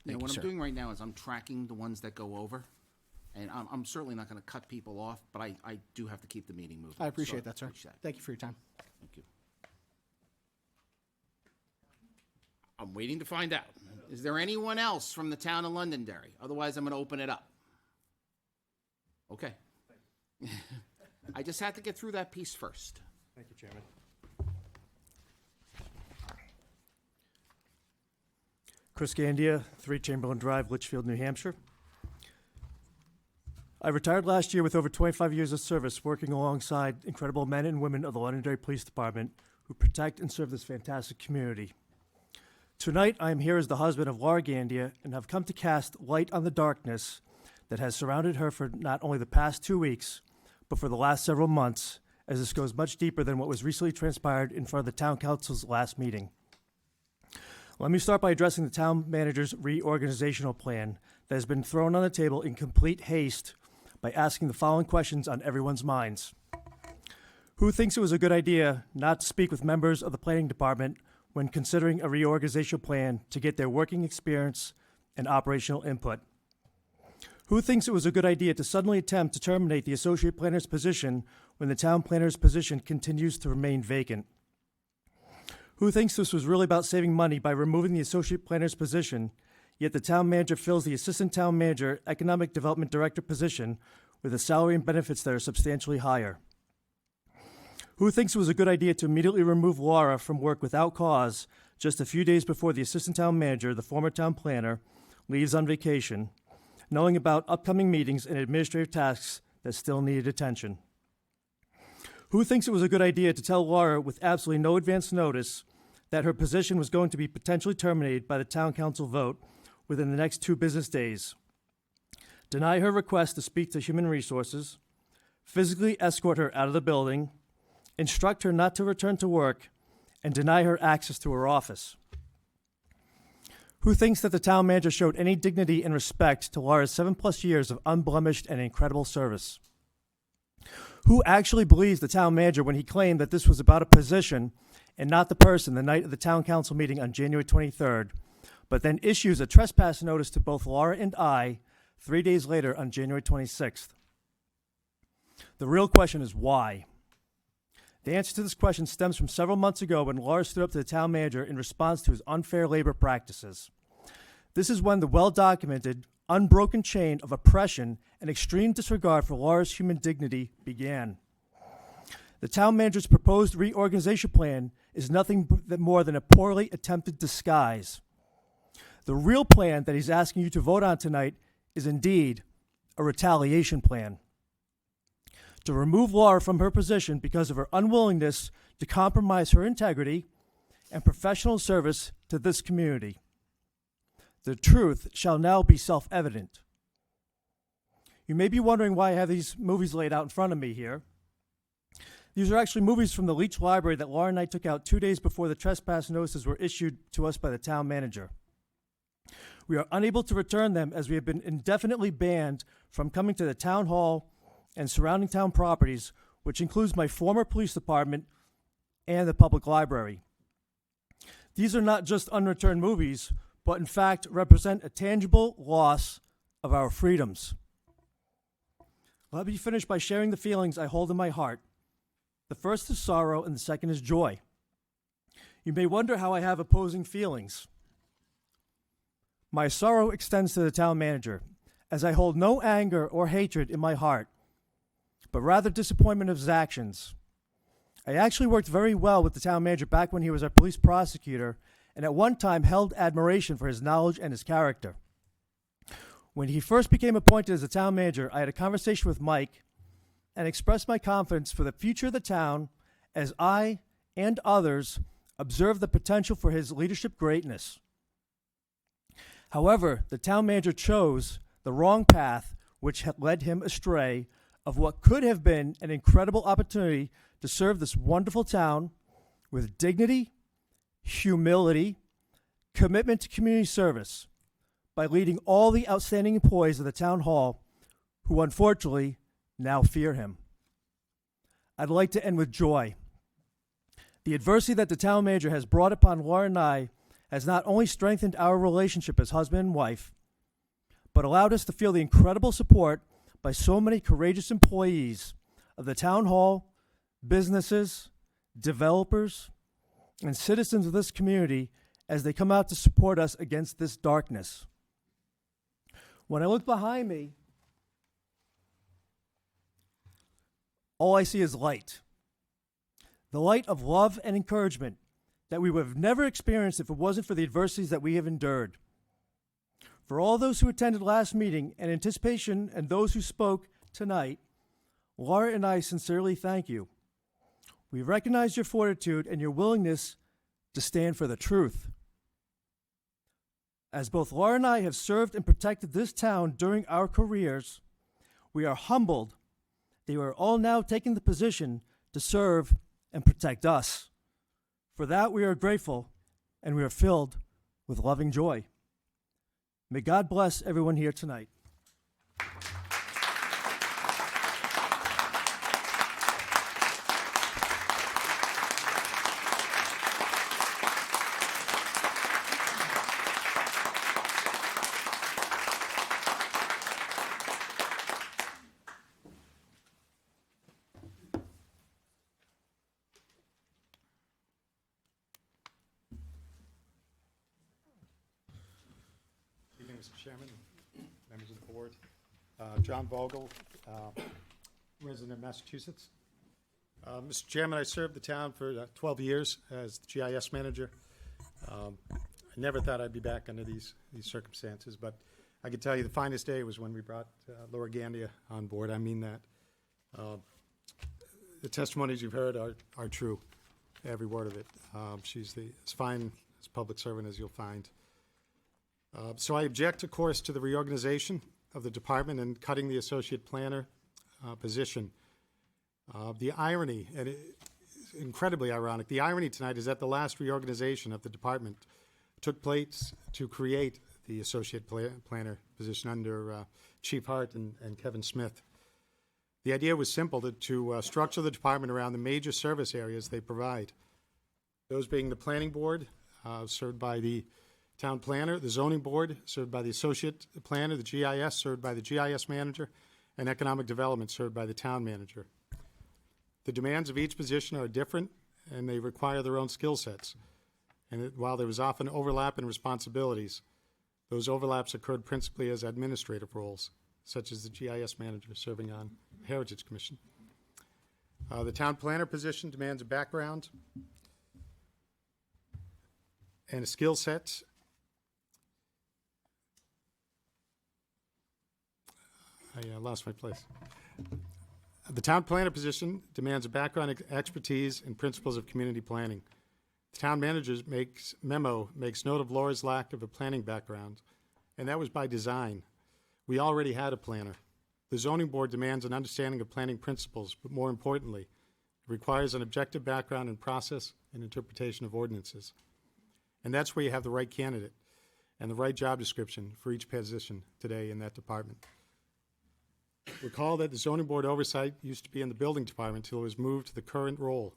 Thank you, What sir. I'm doing right now is I'm tracking the ones that go over, and I'm certainly not going to cut people off, but I do have to keep the meeting moving. I appreciate So, that, sir. appreciate that. Thank you for your time. Thank you. I'm waiting to find out. Is there anyone else from the town of Londonderry? Otherwise, I'm going to open it up. Okay. I just had to get through that piece first. Thank you, Chairman. Chris Gandia, 3 Chamberlain Drive, Litchfield, New Hampshire. I retired last year with over 25 years of service working alongside incredible men and women of the Londonderry Police Department who protect and serve this fantastic community. Tonight, I am here as the husband of Laura Gandia and have come to cast light on the darkness that has surrounded her for not only the past 2 weeks, but for the last several months, as this goes much deeper than what was recently transpired in front of the town council's last meeting. Let me start by addressing the town manager's reorganizational plan that has been thrown on the table in complete haste by asking the following questions on everyone's minds. Who thinks it was a good idea not to speak with members of the planning department when considering a reorganizational plan to get their working experience and operational input? Who thinks it was a good idea to suddenly attempt to terminate the associate planner's position when the town planner's position continues to remain vacant? Who thinks this was really about saving money by removing the associate planner's position, yet the town manager fills the assistant town manager economic development director position with a salary and benefits that are substantially higher? Who thinks it was a good idea to immediately remove Laura from work without cause just a few days before the assistant town manager, the former town planner, leaves on vacation, knowing about upcoming meetings and administrative tasks that still needed attention? Who thinks it was a good idea to tell Laura with absolutely no advance notice that her position was going to be potentially terminated by the town council vote within the next 2 business days, deny her request to speak to human resources, physically escort her out of the building, instruct her not to return to work, and deny her access to her office? Who thinks that the town manager showed any dignity and respect to Laura's 7+ years of unblemished and incredible service? Who actually believes the town manager when he claimed that this was about a position and not the person the night of the town council meeting on January 23rd, but then issues a trespass notice to both Laura and I 3 days later on January 26th? The real question is why? The answer to this question stems from several months ago when Laura stood up to the town manager in response to his unfair labor practices. This is when the well-documented, unbroken chain of oppression and extreme disregard for Laura's human dignity began. The town manager's proposed reorganization plan is nothing more than a poorly attempted disguise. The real plan that he's asking you to vote on tonight is indeed a retaliation plan. To remove Laura from her position because of her unwillingness to compromise her integrity and professional service to this community. The truth shall now be self-evident. You may be wondering why I have these movies laid out in front of me here. These are actually movies from the Leach Library that Laura and I took out 2 days before the trespass notices were issued to us by the town manager. We are unable to return them as we have been indefinitely banned from coming to the town hall and surrounding town properties, which includes my former police department and the public library. These are not just unreturned movies, but in fact represent a tangible loss of our freedoms. Let me finish by sharing the feelings I hold in my heart. The first is sorrow and the second is joy. You may wonder how I have opposing feelings. My sorrow extends to the town manager, as I hold no anger or hatred in my heart, but rather disappointment of his actions. I actually worked very well with the town manager back when he was our police prosecutor, and at one time held admiration for his knowledge and his character. When he first became appointed as the town manager, I had a conversation with Mike and expressed my confidence for the future of the town as I and others observed the potential for his leadership greatness. However, the town manager chose the wrong path, which had led him astray of what could have been an incredible opportunity to serve this wonderful town with dignity, humility, commitment to community service by leading all the outstanding employees of the town hall who unfortunately now fear him. I'd like to end with joy. The adversity that the town manager has brought upon Laura and I has not only strengthened our relationship as husband and wife, but allowed us to feel the incredible support by so many courageous employees of the town hall, businesses, developers, and citizens of this community as they come out to support us against this darkness. When I look behind me, all I see is light. The light of love and encouragement that we would have never experienced if it wasn't for the adversities that we have endured. For all those who attended last meeting and anticipation and those who spoke tonight, Laura and I sincerely thank you. We recognize your fortitude and your willingness to stand for the truth. As both Laura and I have served and protected this town during our careers, we are humbled that you are all now taking the position to serve and protect us. For that we are grateful, and we are filled with loving joy. May God bless everyone here tonight. Evening, Mr. Chairman, members of the board. John Vogel, resident of Massachusetts. Mr. Chairman, I served the town for 12 years as the GIS manager. I never thought I'd be back under these circumstances, but I can tell you the finest day was when we brought Laura Gandia on board. I mean that. The testimonies you've heard are true, every word of it. She's as fine as a public servant as you'll find. So I object, of course, to the reorganization of the department and cutting the associate planner position. The irony, and it's incredibly ironic, the irony tonight is that the last reorganization of the department took place to create the associate planner position under Chief Hart and Kevin Smith. The idea was simple, to structure the department around the major service areas they provide. Those being the planning board, served by the town planner, the zoning board, served by the associate planner, the GIS, served by the GIS manager, and economic development, served by the town manager. The demands of each position are different, and they require their own skill sets. And while there was often overlap in responsibilities, those overlaps occurred principally as administrative roles, such as the GIS manager serving on the Heritage Commission. The town planner position demands a background and a skill set I lost my place. The town planner position demands a background, expertise, and principles of community planning. The town manager's memo makes note of Laura's lack of a planning background, and that was by design. We already had a planner. The zoning board demands an understanding of planning principles, but more importantly, it requires an objective background in process and interpretation of ordinances. And that's where you have the right candidate. and the right job description for each position today in that department. Recall that the zoning board oversight used to be in the building department until it was moved to the current role.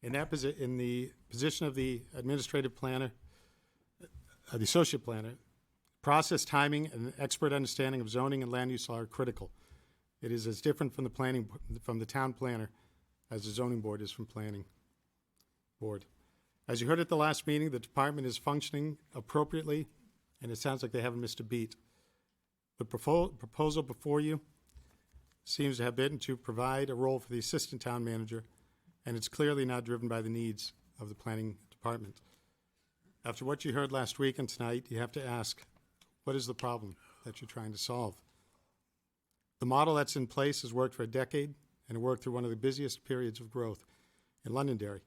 In the position of the administrative planner, the associate planner, process timing and expert understanding of zoning and land use law are critical. It is as different from the town planner as the zoning board is from planning board. As you heard at the last meeting, the department is functioning appropriately, and it sounds like they haven't missed a beat. The proposal before you seems to have been to provide a role for the assistant town manager, and it's clearly not driven by the needs of the planning department. After what you heard last week and tonight, you have to ask, what is the problem that you're trying to solve? The model that's in place has worked for a decade, and it worked through one of the busiest periods of growth in Londonderry.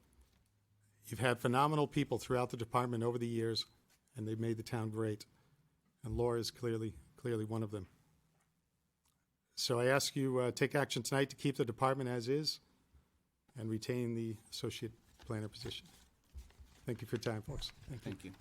You've had phenomenal people throughout the department over the years, and they've made the town great. And Laura is clearly one of them. So I ask you take action tonight to keep the department as is and retain the associate planner position. Thank you for your time, folks. Thank you.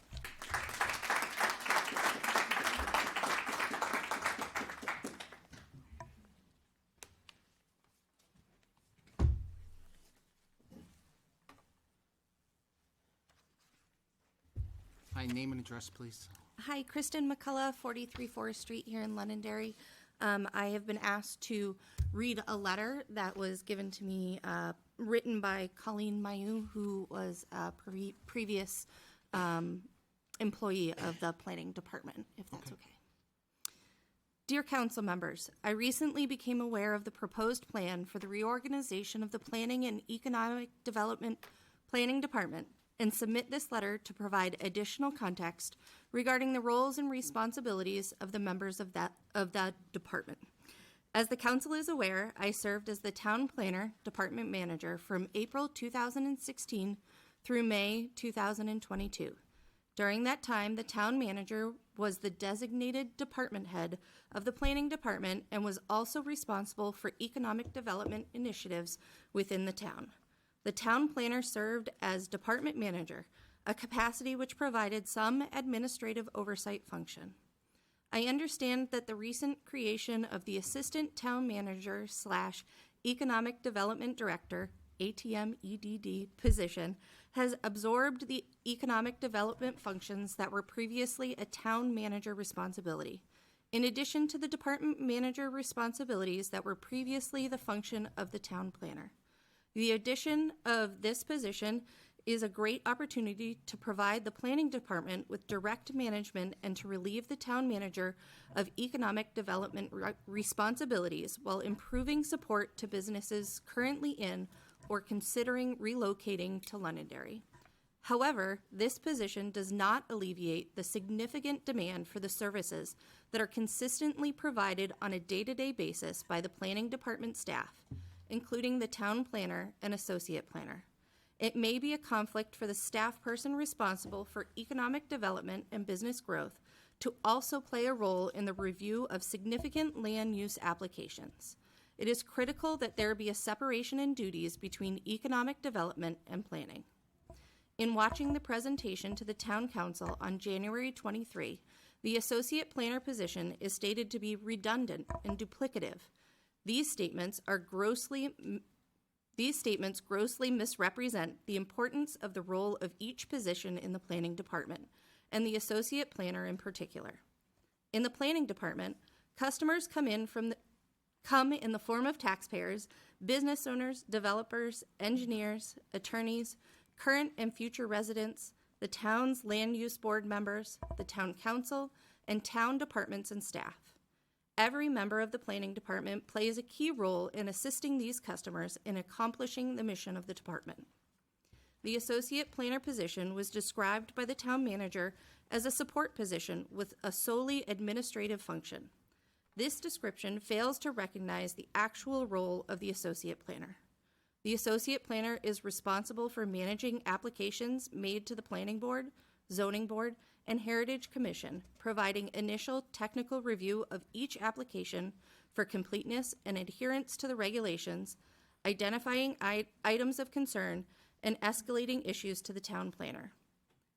Hi, name and address, please. Hi, Kristen McCullough, 43 Forest Street here in Londonderry. I have been asked to read a letter that was given to me, written by Colleen Mayu, who was a previous employee of the planning department, if that's okay. Dear council members, I recently became aware of the proposed plan for the reorganization of the Planning and Economic Development Planning Department and submit this letter to provide additional context regarding the roles and responsibilities of the members of that department. As the council is aware, I served as the town planner department manager from April 2016 through May 2022. During that time, the town manager was the designated department head of the planning department and was also responsible for economic development initiatives within the town. The town planner served as department manager, a capacity which provided some administrative oversight function. I understand that the recent creation of the assistant town manager / economic development director, ATM-EDD position, has absorbed the economic development functions that were previously a town manager responsibility, in addition to the department manager responsibilities that were previously the function of the town planner. The addition of this position is a great opportunity to provide the planning department with direct management and to relieve the town manager of economic development responsibilities while improving support to businesses currently in or considering relocating to Londonderry. However, this position does not alleviate the significant demand for the services that are consistently provided on a day-to-day basis by the planning department staff, including the town planner and associate planner. It may be a conflict for the staff person responsible for economic development and business growth to also play a role in the review of significant land use applications. It is critical that there be a separation in duties between economic development and planning. In watching the presentation to the town council on January 23, the associate planner position is stated to be redundant and duplicative. These statements grossly misrepresent the importance of the role of each position in the planning department, and the associate planner in particular. In the planning department, customers come in the form of taxpayers, business owners, developers, engineers, attorneys, current and future residents, the town's land use board members, the town council, and town departments and staff. Every member of the planning department plays a key role in assisting these customers in accomplishing the mission of the department. The associate planner position was described by the town manager as a support position with a solely administrative function. This description fails to recognize the actual role of the associate planner. The associate planner is responsible for managing applications made to the planning board, zoning board, and Heritage Commission, providing initial technical review of each application for completeness and adherence to the regulations, identifying items of concern, and escalating issues to the town planner.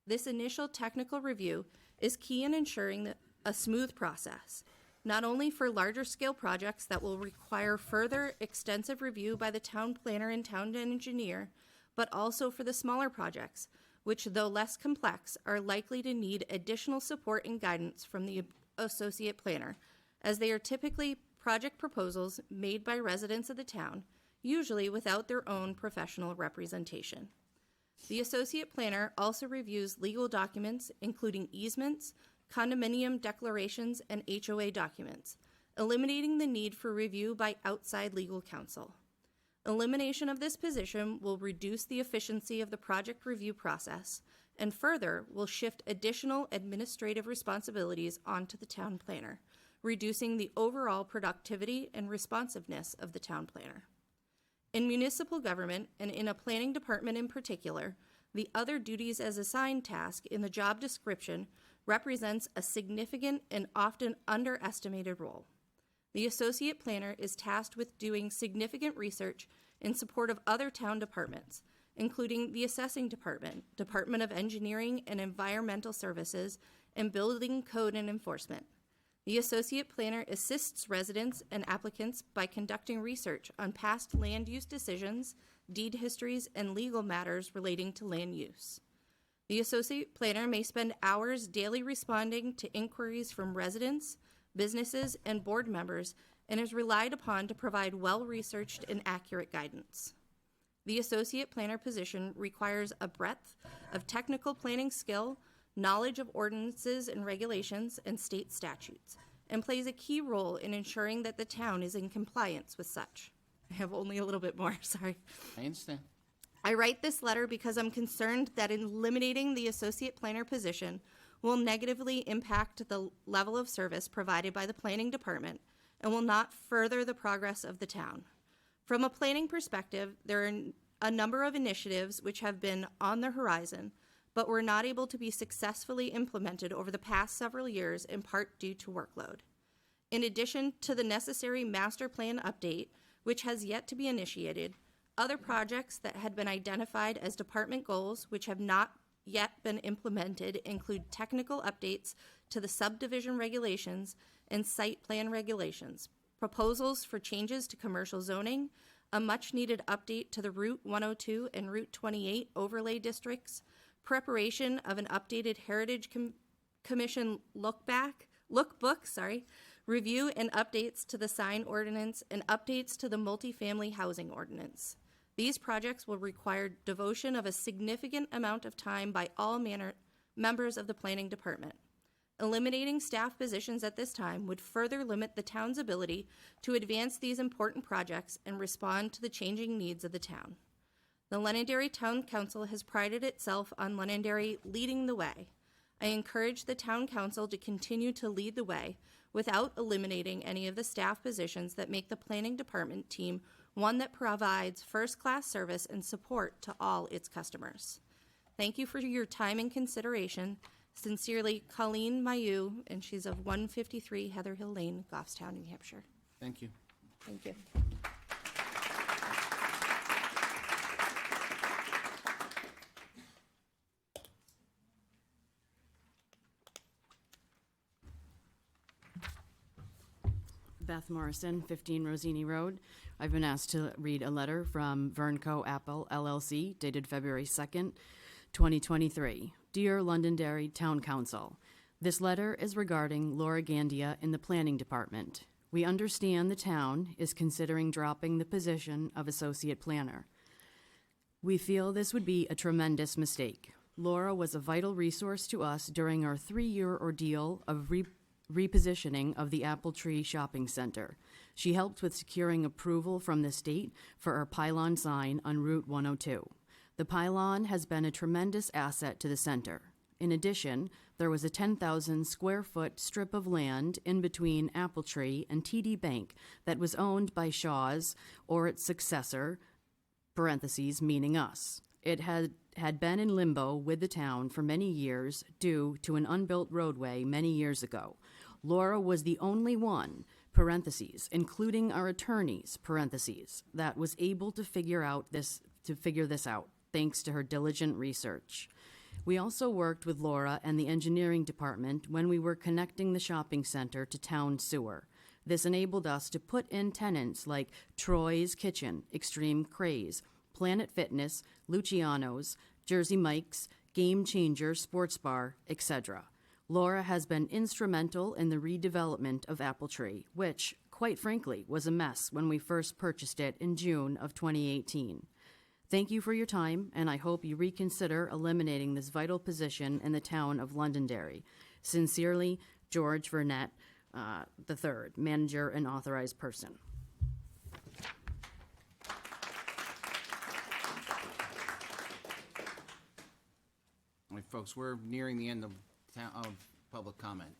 This initial technical review is key in ensuring a smooth process, not only for larger scale projects that will require further extensive review by the town planner and town engineer, but also for the smaller projects, which, though less complex, are likely to need additional support and guidance from the associate planner, as they are typically project proposals made by residents of the town, usually without their own professional representation. The associate planner also reviews legal documents, including easements, condominium declarations, and HOA documents, eliminating the need for review by outside legal counsel. Elimination of this position will reduce the efficiency of the project review process and further will shift additional administrative responsibilities onto the town planner, reducing the overall productivity and responsiveness of the town planner. In municipal government, and in a planning department in particular, the other duties as assigned task in the job description represents a significant and often underestimated role. The associate planner is tasked with doing significant research in support of other town departments, including the assessing department, Department of Engineering and Environmental Services, and Building Code and Enforcement. The associate planner assists residents and applicants by conducting research on past land use decisions, deed histories, and legal matters relating to land use. The associate planner may spend hours daily responding to inquiries from residents, businesses, and board members, and is relied upon to provide well-researched and accurate guidance. The associate planner position requires a breadth of technical planning skill, knowledge of ordinances and regulations, and state statutes, and plays a key role in ensuring that the town is in compliance with such. I have only a little bit more, sorry. I understand. I write this letter because I'm concerned that eliminating the associate planner position will negatively impact the level of service provided by the planning department and will not further the progress of the town. From a planning perspective, there are a number of initiatives which have been on the horizon, but were not able to be successfully implemented over the past several years, in part due to workload. In addition to the necessary master plan update, which has yet to be initiated, other projects that had been identified as department goals, which have not yet been implemented, include technical updates to the subdivision regulations and site plan regulations, proposals for changes to commercial zoning, a much-needed update to the Route 102 and Route 28 overlay districts, preparation of an updated Heritage Commission lookbook, review and updates to the sign ordinance, and updates to the multifamily housing ordinance. These projects will require devotion of a significant amount of time by all members of the planning department. Eliminating staff positions at this time would further limit the town's ability to advance these important projects and respond to the changing needs of the town. The Londonderry Town Council has prided itself on Londonderry leading the way. I encourage the Town Council to continue to lead the way without eliminating any of the staff positions that make the planning department team one that provides first-class service and support to all its customers. Thank you for your time and consideration. Sincerely, Colleen Mayu, and she's of 153 Heather Hill Lane, Goffstown, New Hampshire. Thank you. Thank you. Beth Morrison, 15 Rosini Road. I've been asked to read a letter from Vernco Apple LLC dated February 2nd, 2023. Dear Londonderry Town Council, this letter is regarding Laura Gandia in the Planning Department. We understand the town is considering dropping the position of Associate Planner. We feel this would be a tremendous mistake. Laura was a vital resource to us during our 3-year ordeal of repositioning of the Apple Tree Shopping Center. She helped with securing approval from the state for our pylon sign on Route 102. The pylon has been a tremendous asset to the center. In addition, there was a 10,000 square foot strip of land in between Apple Tree and TD Bank that was owned by Shaw's or its successor, parentheses, meaning us. It had been in limbo with the town for many years due to an unbuilt roadway many years ago. Laura was the only one, parentheses, including our attorneys, parentheses, that was able to figure this out, thanks to her diligent research. We also worked with Laura and the engineering department when we were connecting the shopping center to town sewer. This enabled us to put in tenants like Troy's Kitchen, Extreme Craze, Planet Fitness, Luciano's, Jersey Mike's, Game Changer Sports Bar, etc. Laura has been instrumental in the redevelopment of Apple Tree, which, quite frankly, was a mess when we first purchased it in June of 2018. Thank you for your time, and I hope you reconsider eliminating this vital position in the town of Londonderry. Sincerely, George Burnett, III, Manager and Authorized Person. All right, folks, we're nearing the end of public comment.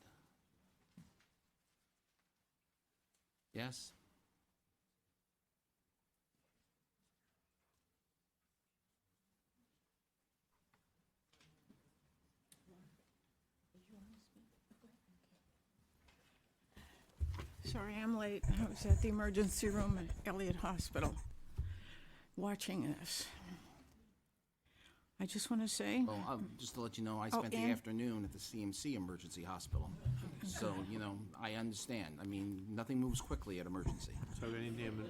Yes? Sorry, I'm late. I was at the emergency room at Elliott Hospital watching this. I just want to say. Well, just to let you know, I spent the and- afternoon at the CMC Emergency Hospital. So, you know, I understand. I mean, nothing moves quickly at emergency. So any name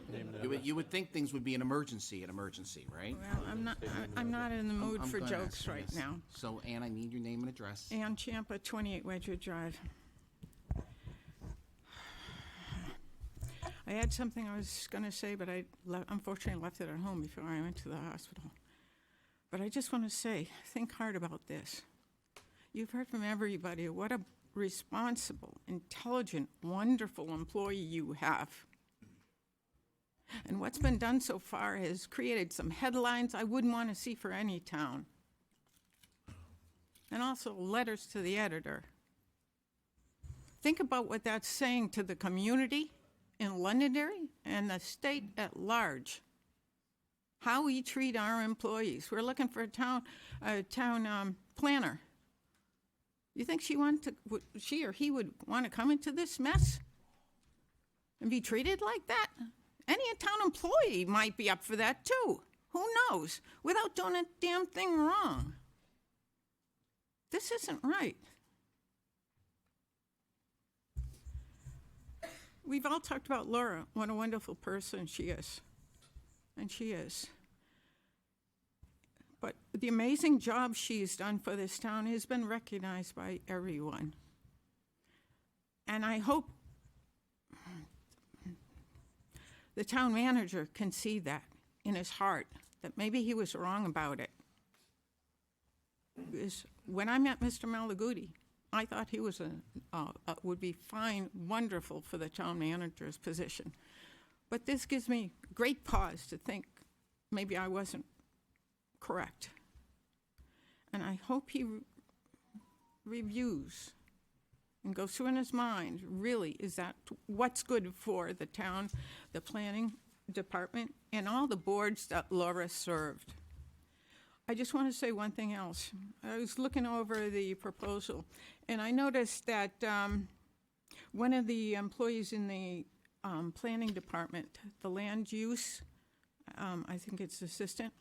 You would think things would be an emergency at emergency, right? Well, I'm not in the mood I'm for gonna jokes ask you right this. now. So, Ann, I need your name and address. Ann Champa, 28 Wedgewood Drive. I had something I was going to say, but I unfortunately left it at home before I went to the hospital. But I just want to say, think hard about this. You've heard from everybody what a responsible, intelligent, wonderful employee you have. And what's been done so far has created some headlines I wouldn't want to see for any town. And also letters to the editor. Think about what that's saying to the community in Londonderry and the state at large. How we treat our employees. We're looking for a town planner. You think she or he would want to come into this mess and be treated like that? Any town employee might be up for that too. Who knows? Without doing a damn thing wrong. This isn't right. We've all talked about Laura, what a wonderful person she is. And she is. But the amazing job she's done for this town has been recognized by everyone. And I hope the town manager can see that in his heart, that maybe he was wrong about it. Because when I met Mr. Malaguti, I thought he was would be fine, wonderful for the town manager's position. But this gives me great pause to think maybe I wasn't correct. And I hope he reviews and goes through in his mind, really, is that what's good for the town, the planning department, and all the boards that Laura served. I just want to say one thing else. I was looking over the proposal, and I noticed that one of the employees in the planning department, the land use, I think it's assistant,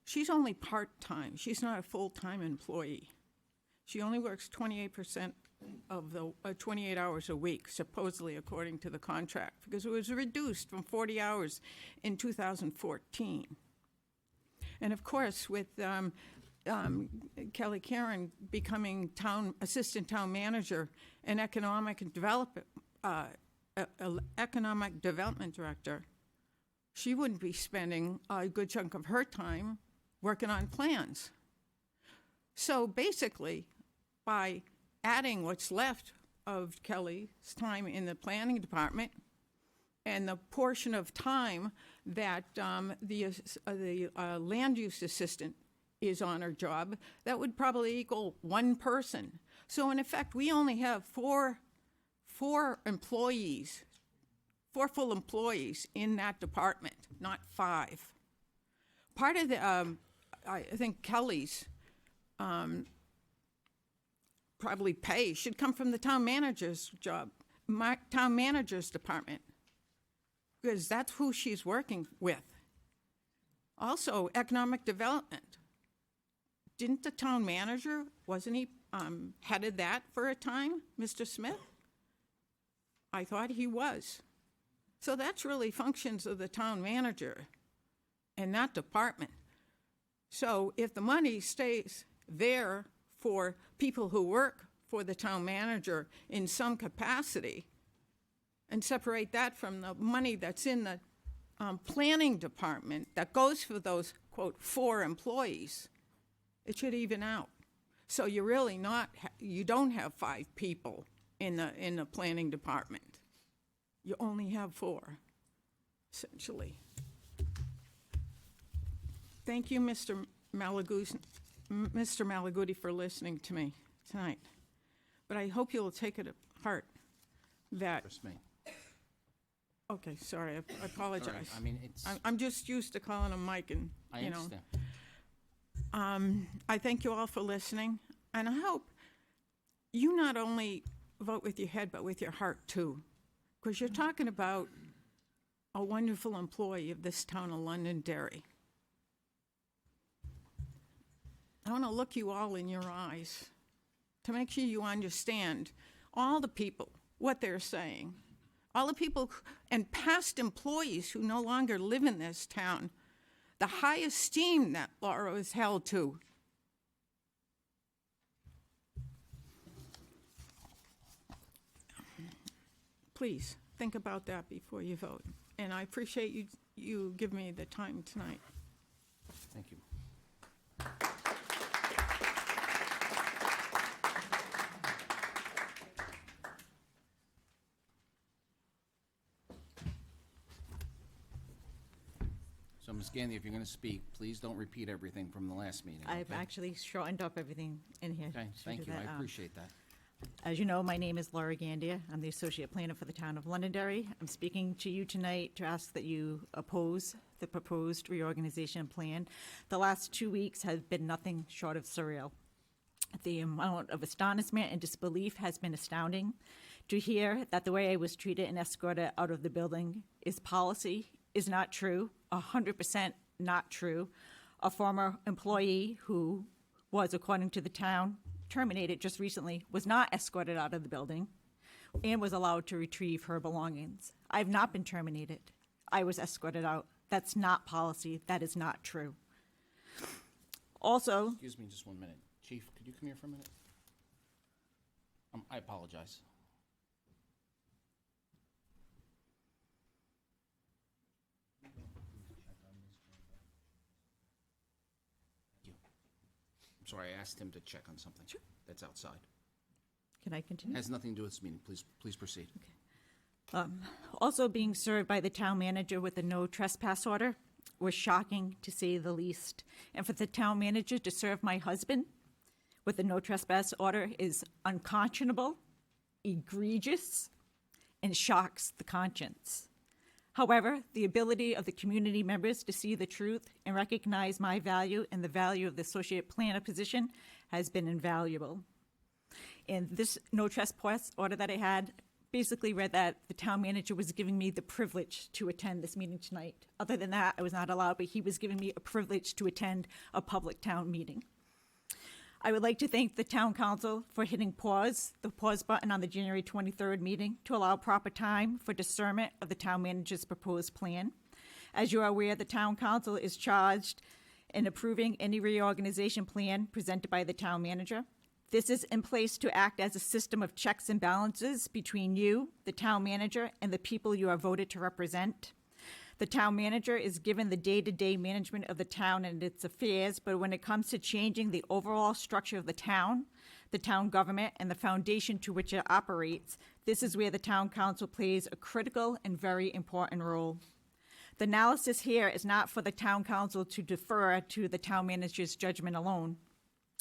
she's only part-time. She's not a full-time employee. She only works 28% of the 28 hours a week, supposedly according to the contract, because it was reduced from 40 hours in 2014. And of course, with Kelly Karen becoming assistant town manager and economic development director, she wouldn't be spending a good chunk of her time working on plans. So basically, by adding what's left of Kelly's time in the planning department and the portion of time that the land use assistant is on her job, that would probably equal one person. So in effect, we only have four employees, 4 full employees in that department, not 5. Part of the, I think Kelly's probably pay should come from the town manager's job, town manager's department, because that's who she's working with. Also, economic development. Didn't the town manager, wasn't he headed that for a time, Mr. Smith? I thought he was. So that's really functions of the town manager and that department. So if the money stays there for people who work for the town manager in some capacity, and separate that from the money that's in the planning department that goes for those, quote, 4 employees, it should even out. So you're really not, you don't have 5 people in the planning department. You only have 4, essentially. Thank you, Mr. Malaguti, for listening to me tonight. But I hope you'll take it to heart that. Just me. Okay, sorry, I apologize. All right, I mean, it's. I'm just used to calling him Mike, and I you know. understand. I thank you all for listening, and I hope you not only vote with your head but with your heart too, because you're talking about a wonderful employee of this town of Londonderry. I want to look you all in your eyes to make sure you understand all the people, what they're saying, all the people and past employees who no longer live in this town, the high esteem that Laura is held to. Please think about that before you vote. And I appreciate you give me the time tonight. Thank you. So, Ms. Gandy, if you're going to speak, please don't repeat everything from the last meeting. I've okay? actually shortened up everything in here. Okay, to thank do you. that. I appreciate that. As you know, my name is Laura Gandia. I'm the Associate Planner for the Town of Londonderry. I'm speaking to you tonight to ask that you oppose the proposed reorganization plan. The last 2 weeks have been nothing short of surreal. The amount of astonishment and disbelief has been astounding. To hear that the way I was treated and escorted out of the building is policy is not true, 100% not true. A former employee who was, according to the town, terminated just recently, was not escorted out of the building and was allowed to retrieve her belongings. I've not been terminated. I was escorted out. That's not policy. That is not true. Also, Excuse me just 1 minute. Chief, could you come here for a minute? I apologize. I'm sorry, I asked him to check on something. Sure. That's outside. can I continue? Has nothing to do with this meeting. Please proceed. Also being served by the town manager with a no trespass order was shocking, to say the least. And for the town manager to serve my husband with a no trespass order is unconscionable, egregious, and shocks the conscience. However, the ability of the community members to see the truth and recognize my value and the value of the associate planner position has been invaluable. And this no trespass order that I had basically read that the town manager was giving me the privilege to attend this meeting tonight. Other than that, I was not allowed, but he was giving me a privilege to attend a public town meeting. I would like to thank the town council for hitting the pause button on the January 23rd meeting to allow proper time for discernment of the town manager's proposed plan. As you are aware, the town council is charged in approving any reorganization plan presented by the town manager. This is in place to act as a system of checks and balances between you, the town manager, and the people you are voted to represent. The town manager is given the day-to-day management of the town and its affairs, but when it comes to changing the overall structure of the town government, and the foundation to which it operates, this is where the town council plays a critical and very important role. The analysis here is not for the town council to defer to the town manager's judgment alone.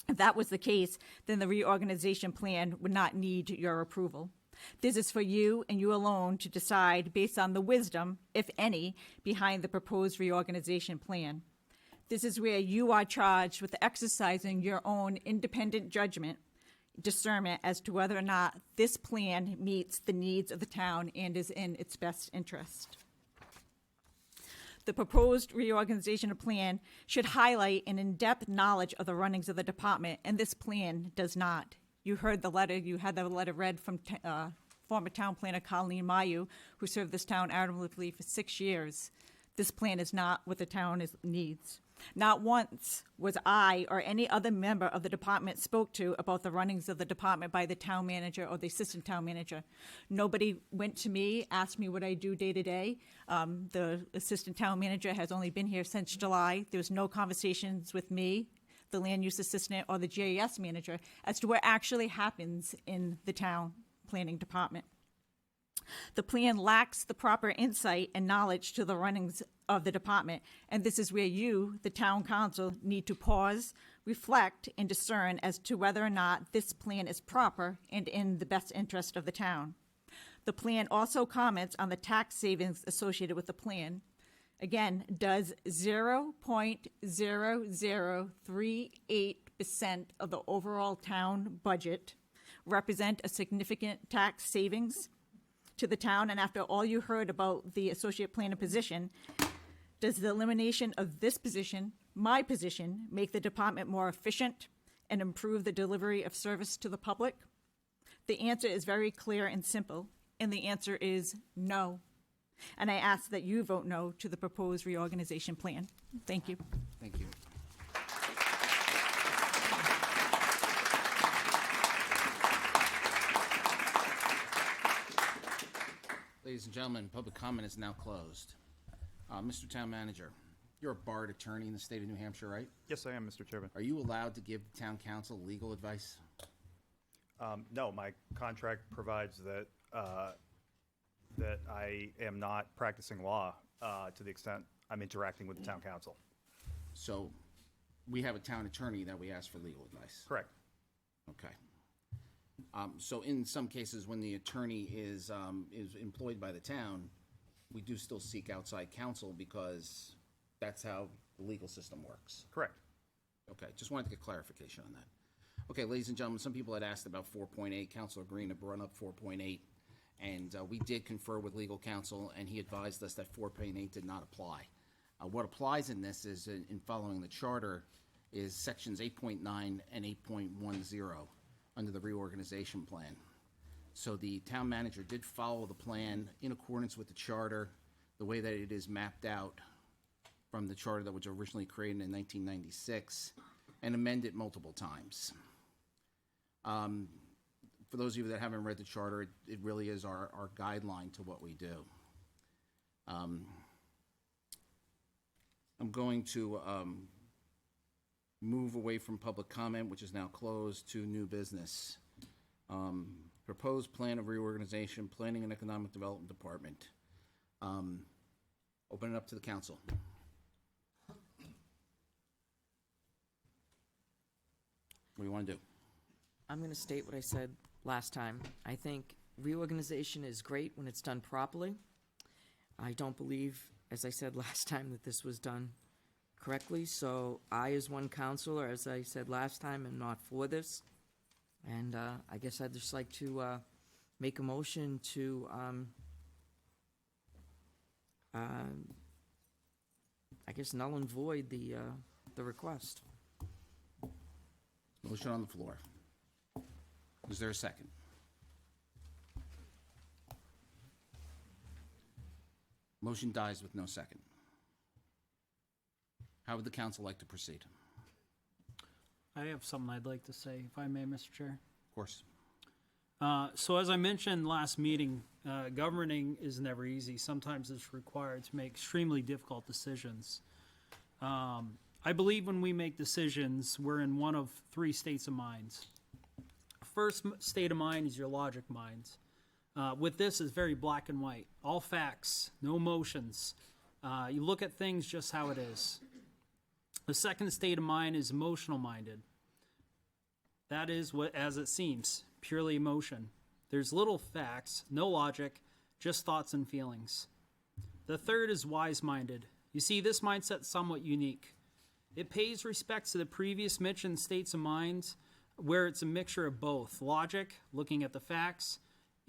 If that was the case, then the reorganization plan would not need your approval. This is for you and you alone to decide based on the wisdom, if any, behind the proposed reorganization plan. This is where you are charged with exercising your own independent judgment, discernment as to whether or not this plan meets the needs of the town and is in its best interest. The proposed reorganization plan should highlight an in-depth knowledge of the runnings of the department, and this plan does not. You heard the letter, you had the letter read from former town planner Colleen Mayu, who served this town admirably for 6 years. This plan is not what the town needs. Not once was I or any other member of the department spoke to about the runnings of the department by the town manager or the assistant town manager. Nobody went to me, asked me what I do day to day. The assistant town manager has only been here since July. There was no conversations with me, the land use assistant, or the GIS manager as to what actually happens in the town planning department. The plan lacks the proper insight and knowledge to the runnings of the department, and this is where you, the town council, need to pause, reflect, and discern as to whether or not this plan is proper and in the best interest of the town. The plan also comments on the tax savings associated with the plan. Again, does 0.0038% of the overall town budget represent a significant tax savings to the town? And after all you heard about the associate planner position, does the elimination of this position, my position, make the department more efficient and improve the delivery of service to the public? The answer is very clear and simple, and the answer is no. And I ask that you vote no to the proposed reorganization plan. Thank you. Thank you. Ladies and gentlemen, public comment is now closed. Mr. Town Manager, you're a barred attorney in the state of New Hampshire, right? Yes, I am, Mr. Chairman. Are you allowed to give the town council legal advice? No, my contract provides that that I am not practicing law to the extent I'm interacting with the town council. So we have a town attorney that we ask for legal advice? Correct. Okay. So in some cases, when the attorney is employed by the town, we do still seek outside counsel because that's how the legal system works. Correct. Okay, just wanted to get clarification on that. Okay, ladies and gentlemen, some people had asked about 4.8. Councilor Green had brought up 4.8, and we did confer with legal counsel, and he advised us that 4.8 did not apply. What applies in this is, in following the charter, is sections 8.9 and 8.10 under the reorganization plan. So the town manager did follow the plan in accordance with the charter, the way that it is mapped out from the charter that was originally created in 1996 and amended multiple times. For those of you that haven't read the charter, it really is our guideline to what we do. I'm going to move away from public comment, which is now closed, to new business. Proposed plan of reorganization, Planning and Economic Development Department. Open it up to the council. What do you want to do? I'm going to state what I said last time. I think reorganization is great when it's done properly. I don't believe, as I said last time, that this was done correctly. So I, as one counselor, as I said last time, am not for this. And I guess I'd just like to make a motion to, I guess, null and void the request. Motion on the floor. Is there a second? Motion dies with no second. How would the council like to proceed? I have something I'd like to say, if I may, Mr. Chair. Of course. So as I mentioned last meeting, governing is never easy. Sometimes it's required to make extremely difficult decisions. I believe when we make decisions, we're in one of three states of minds. First state of mind is your logic mind. With this, it's very black and white. All facts, no emotions. You look at things just how it is. The second state of mind is emotional minded. That is what, as it seems, purely emotion. There's little facts, no logic, just thoughts and feelings. The third is wise minded. You see, this mindset's somewhat unique. It pays respect to the previous mentioned states of mind, where it's a mixture of both logic, looking at the facts,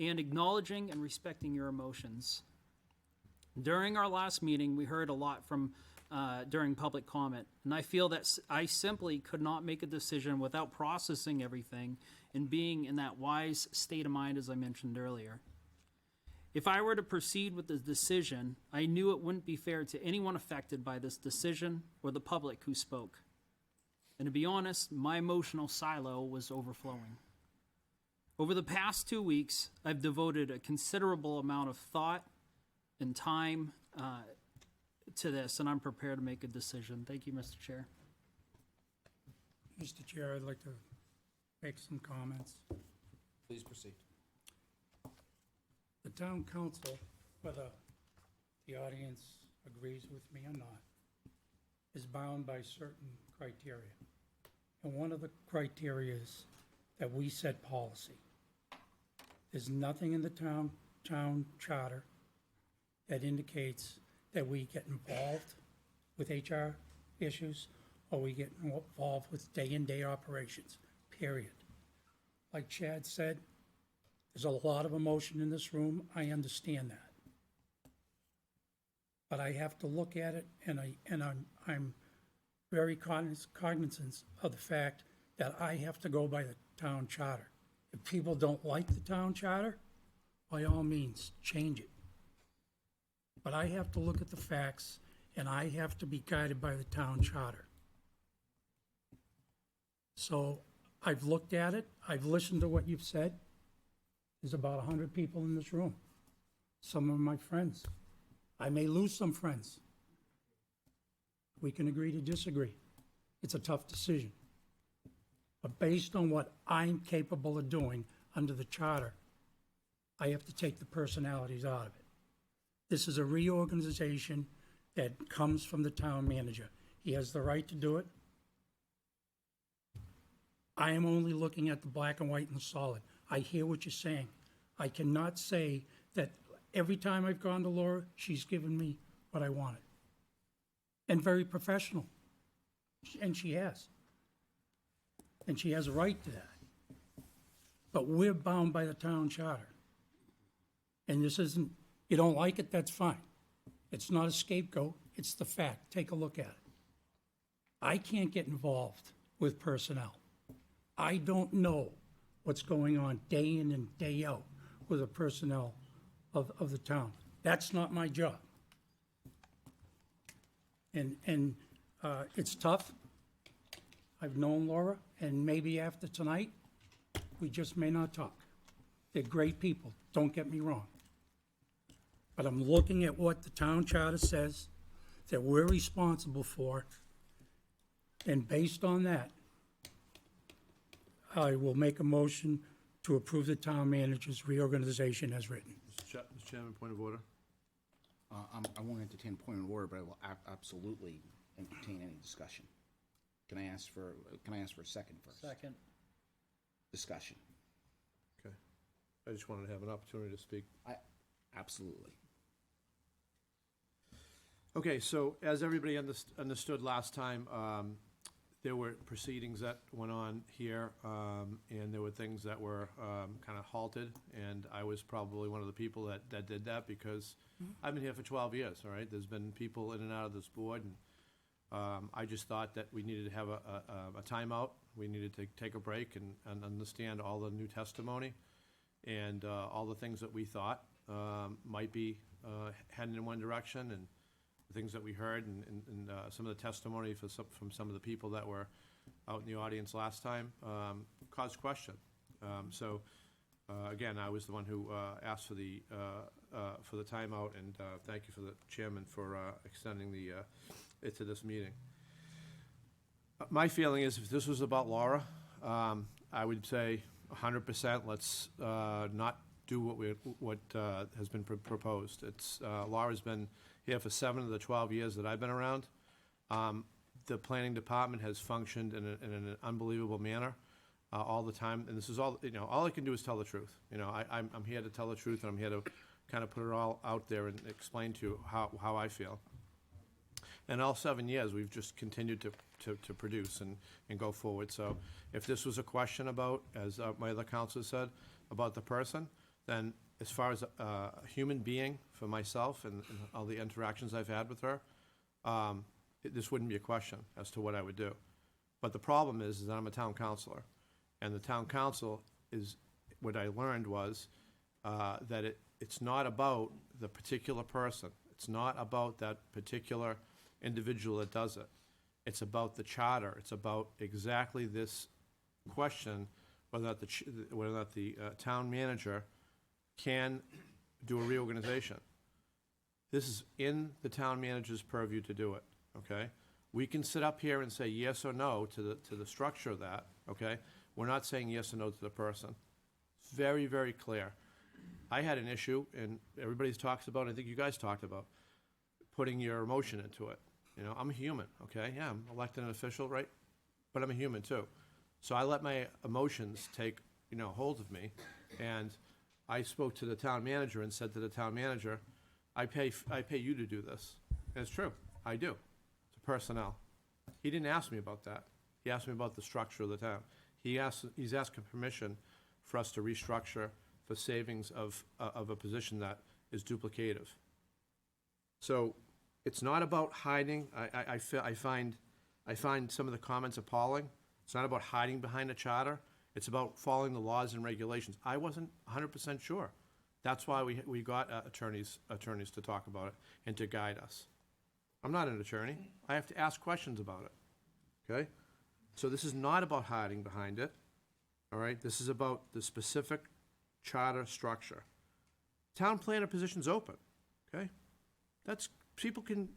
and acknowledging and respecting your emotions. During our last meeting, we heard a lot from during public comment, and I feel that I simply could not make a decision without processing everything and being in that wise state of mind as I mentioned earlier. If I were to proceed with the decision, I knew it wouldn't be fair to anyone affected by this decision or the public who spoke. And to be honest, my emotional silo was overflowing. Over the past 2 weeks, I've devoted a considerable amount of thought and time to this, and I'm prepared to make a decision. Thank you, Mr. Chair. Mr. Chair, I'd like to make some comments. Please proceed. The town council, whether the audience agrees with me or not, is bound by certain criteria. And one of the criteria is that we set policy. There's nothing in the town charter that indicates that we get involved with HR issues or we get involved with day-in-day operations, period. Like Chad said, there's a lot of emotion in this room. I understand that. But I have to look at it, and I'm very cognizant of the fact that I have to go by the town charter. If people don't like the town charter, by all means, change it. But I have to look at the facts, and I have to be guided by the town charter. So I've looked at it, I've listened to what you've said. There's about 100 people in this room. Some are my friends. I may lose some friends. We can agree to disagree. It's a tough decision. But based on what I'm capable of doing under the charter, I have to take the personalities out of it. This is a reorganization that comes from the town manager. He has the right to do it. I am only looking at the black and white and the solid. I hear what you're saying. I cannot say that every time I've gone to Laura, she's given me what I wanted. And very professional. And she has. And she has a right to that. But we're bound by the town charter. And this isn't, you don't like it, that's fine. It's not a scapegoat, it's the fact. Take a look at it. I can't get involved with personnel. I don't know what's going on day in and day out with the personnel of the town. That's not my job. And it's tough. I've known Laura, and maybe after tonight, we just may not talk. They're great people, don't get me wrong. But I'm looking at what the town charter says that we're responsible for, and based on that, I will make a motion to approve the town manager's reorganization as written. Mr. Chairman, point of order. I won't entertain a point of order, but I will absolutely entertain any discussion. Can I ask for a second first? Second. Discussion. Okay. I just wanted to have an opportunity to speak. Absolutely. Okay, so as everybody understood last time, there were proceedings that went on here, and there were things that were kind of halted, and I was probably one of the people that did that because I've been here for 12 years, all right? There's been people in and out of this board, and I just thought that we needed to have a timeout. We needed to take a break and understand all the new testimony and all the things that we thought might be heading in one direction, and the things that we heard and some of the testimony from some of the people that were out in the audience last time caused question. So again, I was the one who asked for the timeout, and thank you for the chairman for extending it to this meeting. My feeling is if this was about Laura, I would say 100% let's not do what has been proposed. It's Laura's been here for 7 of the 12 years that I've been around. The planning department has functioned in an unbelievable manner all the time, and this is all, all I can do is tell the truth. I'm here to tell the truth, and I'm here to kind of put it all out there and explain to you how I feel. And all 7 years, we've just continued to produce and go forward. So if this was a question about, as my other counselor said, about the person, then as far as a human being for myself and all the interactions I've had with her, this wouldn't be a question as to what I would do. But the problem is that I'm a town councilor, and the town council is, what I learned was that it's not about the particular person. It's not about that particular individual that does it. It's about the charter. It's about exactly this question, whether or not the town manager can do a reorganization. This is in the town manager's purview to do it, okay? We can sit up here and say yes or no to the structure of that, okay? We're not saying yes or no to the person. It's very, very clear. I had an issue, and everybody talks about, I think you guys talked about, putting your emotion into it. You know, I'm a human, okay? Yeah, I'm elected an official, right? But I'm a human too. So I let my emotions take, hold of me, and I spoke to the town manager and said to the town manager, I pay you to do this. And it's true, I do, to personnel. He didn't ask me about that. He asked me about the structure of the town. He's asking permission for us to restructure for savings of a position that is duplicative. So it's not about hiding. I find some of the comments appalling. It's not about hiding behind a charter. It's about following the laws and regulations. I wasn't 100% sure. That's why we got attorneys to talk about it and to guide us. I'm not an attorney. I have to ask questions about it, okay? So this is not about hiding behind it, all right? This is about the specific charter structure. Town planner position's open, okay? People can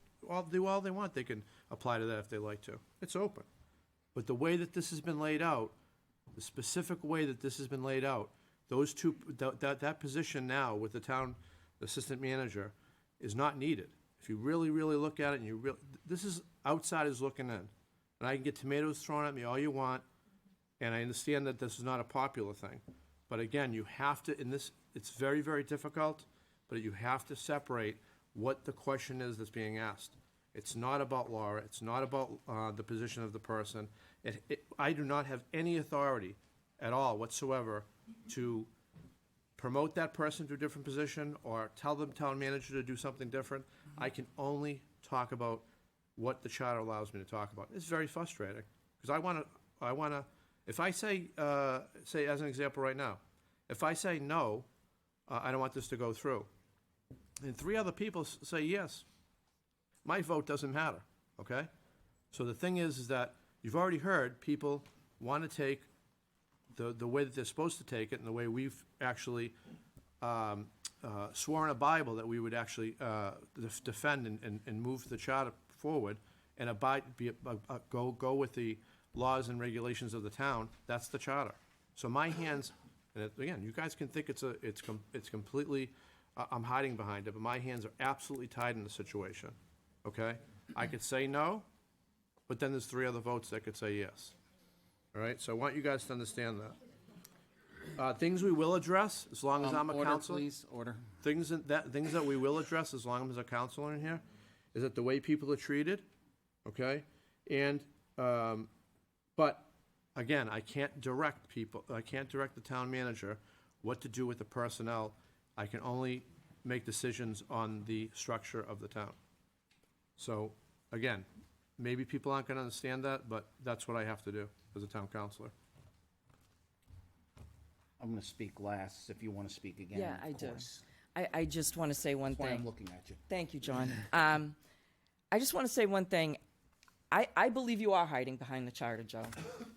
do all they want. They can apply to that if they like to. It's open. But the way that this has been laid out, the specific way that this has been laid out, that position now with the town assistant manager is not needed. If you really, really look at it, and this is outsiders looking in. And I can get tomatoes thrown at me all you want, and I understand that this is not a popular thing. But again, you have to, it's very, very difficult, but you have to separate what the question is that's being asked. It's not about Laura. It's not about the position of the person. I do not have any authority at all whatsoever to promote that person to a different position or tell the town manager to do something different. I can only talk about what the charter allows me to talk about. It's very frustrating because I want to, if I say as an example right now, if I say no, I don't want this to go through, and 3 other people say yes, my vote doesn't matter, okay? So the thing is that you've already heard people want to take the way that they're supposed to take it and the way we've actually sworn a Bible that we would actually defend and move the charter forward and go with the laws and regulations of the town. That's the charter. So my hands, and again, you guys can think it's completely, I'm hiding behind it, but my hands are absolutely tied in the situation, okay? I could say no, but then there's 3 other votes that could say yes. All right, so I want you guys to understand that. Things we will address, as long as I'm a counselor. Order, please, order. Things that we will address, as long as I'm a counselor in here, is that the way people are treated, okay? And, but, again, I can't direct people, I can't direct the town manager what to do with the personnel. I can only make decisions on the structure of the town. So, again, maybe people aren't gonna understand that, but that's what I have to do as a town councilor. I'm going to speak last. If you want to speak again, Yeah, I of do. course. I just want to say one That's why thing. I'm looking at you. Thank you, John. I just want to say one thing. I believe you are hiding behind the charter, Joe,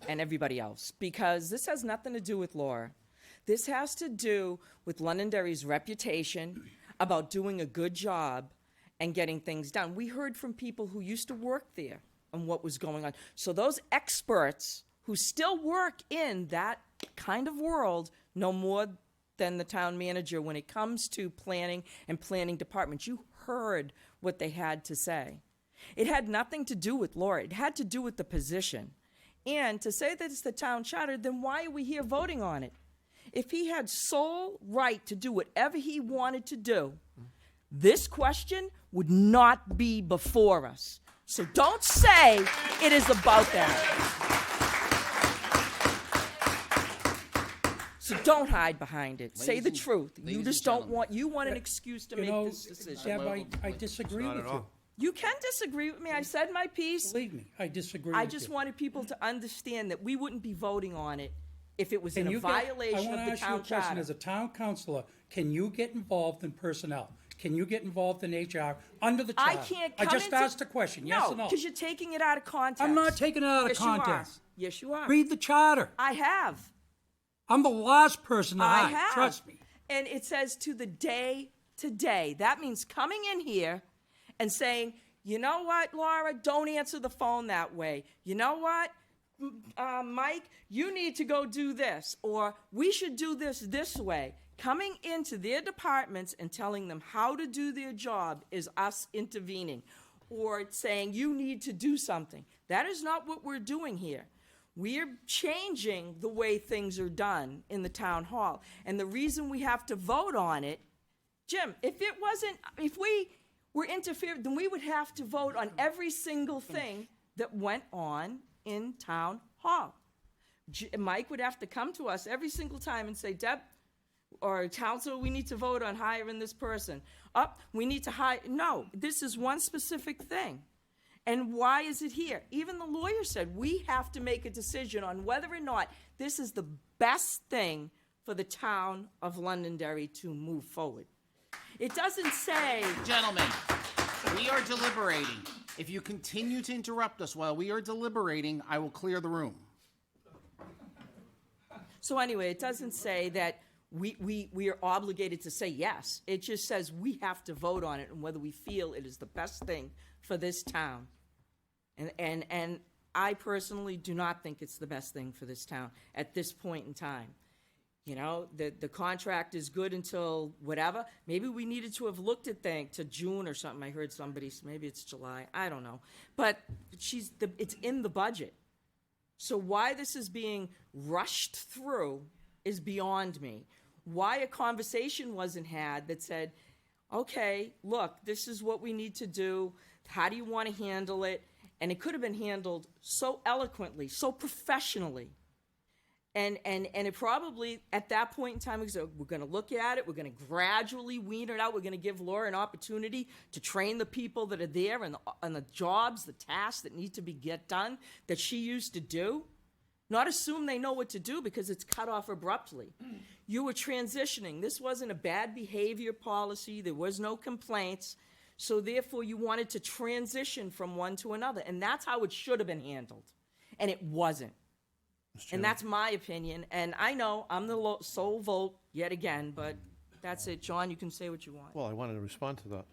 and everybody else, because this has nothing to do with Laura. This has to do with Londonderry's reputation about doing a good job and getting things done. We heard from people who used to work there and what was going on. So those experts who still work in that kind of world know more than the town manager when it comes to planning and planning departments. You heard what they had to say. It had nothing to do with Laura. It had to do with the position. And to say that it's the town charter, then why are we here voting on it? If he had sole right to do whatever he wanted to do, this question would not be before us. So don't say it is about that. So don't hide behind it. Say Ladies the and- truth. You ladies just and don't gentlemen. want, you want an excuse to You make know, this decision. Deb, Well, I disagree Not with at you. all. You can disagree with me. I said my piece. Believe me, I disagree I with just you. wanted people to understand that we wouldn't be voting on it if it was Can in a you violation I of want to the ask you a town question. charter. As a town councilor, can you get involved in personnel? Can you get involved in HR under the charter? I can't I come just into- asked a question, yes or no? because you're taking it out of context. I'm not taking it out of Yes, context. You are. Yes, you are. Read the charter. I have. I'm the last person to I hide, have. trust me. And it says to the day to day. That means coming in here and saying, you know what, Laura, don't answer the phone that way. You know what, Mike, you need to go do this, or we should do this way. Coming into their departments and telling them how to do their job is us intervening, or saying you need to do something. That is not what we're doing here. We're changing the way things are done in the town hall. And the reason we have to vote on it, Jim, if we were interfering, then we would have to vote on every single thing that went on in town hall. Mike would have to come to us every single time and say, Deb, or council, we need to vote on hiring this person. We need to hire. No, this is one specific thing. And why is it here? Even the lawyer said we have to make a decision on whether or not this is the best thing for the town of Londonderry to move forward. It doesn't say, Gentlemen, we are deliberating. If you continue to interrupt us while we are deliberating, I will clear the room. so anyway, it doesn't say that we are obligated to say yes. It just says we have to vote on it and whether we feel it is the best thing for this town. And I personally do not think it's the best thing for this town at this point in time. You know, the contract is good until whatever. Maybe we needed to have looked at to June or something. I heard somebody, maybe it's July. I don't know. But it's in the budget. So why this is being rushed through is beyond me. Why a conversation wasn't had that said, okay, look, this is what we need to do. How do you want to handle it? And it could have been handled so eloquently, so professionally. And it probably, at that point in time, we're going to look at it. We're going to gradually wean it out. We're going to give Laura an opportunity to train the people that are there and the jobs, the tasks that need to get done that she used to do. Not assume they know what to do because it's cut off abruptly. You were transitioning. This wasn't a bad behavior policy. There was no complaints. So therefore, you wanted to transition from one to another. And that's how it should have been handled. And it wasn't. And that's my opinion. And I know I'm the sole vote yet again, but that's it. John, you can say what you want. Well, I wanted to respond to that.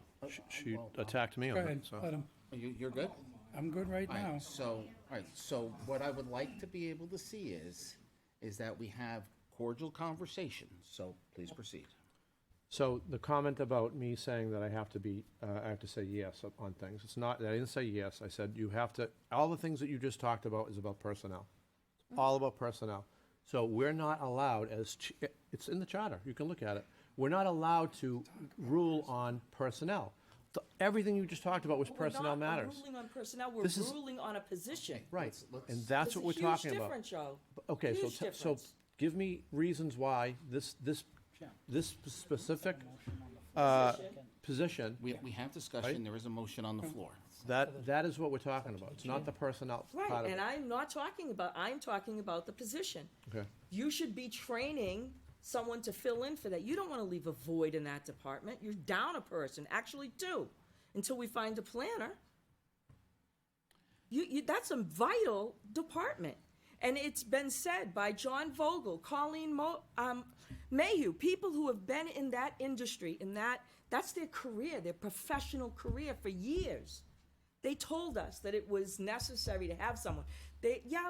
She attacked me Go on ahead, it, so. let him. You're good? I'm good right All now. right, so what I would like to be able to see is that we have cordial conversation, so please proceed. So the comment about me saying that I have to say yes on things, it's not, I didn't say yes, I said you have to, all the things that you just talked about is about personnel. All about personnel. So we're not allowed it's in the charter, you can look at it, we're not allowed to rule on personnel. Everything you just talked about was personnel matters. We're not ruling on personnel, we're This is- ruling on a position. Right, and that's what we're talking about. It's a huge difference, Joe. Okay, Huge so difference. give me reasons why this specific position, We have discussion, Right. there is a motion on the floor. that is what we're talking about. It's not the personnel part Right, of and it. I'm talking about the position. Okay. You should be training someone to fill in for that. You don't want to leave a void in that department. You're down a person, actually two, until we find a planner. That's a vital department. And it's been said by John Vogel, Colleen Mayhew, people who have been in that industry, that's their career, their professional career for years. They told us that it was necessary to have someone.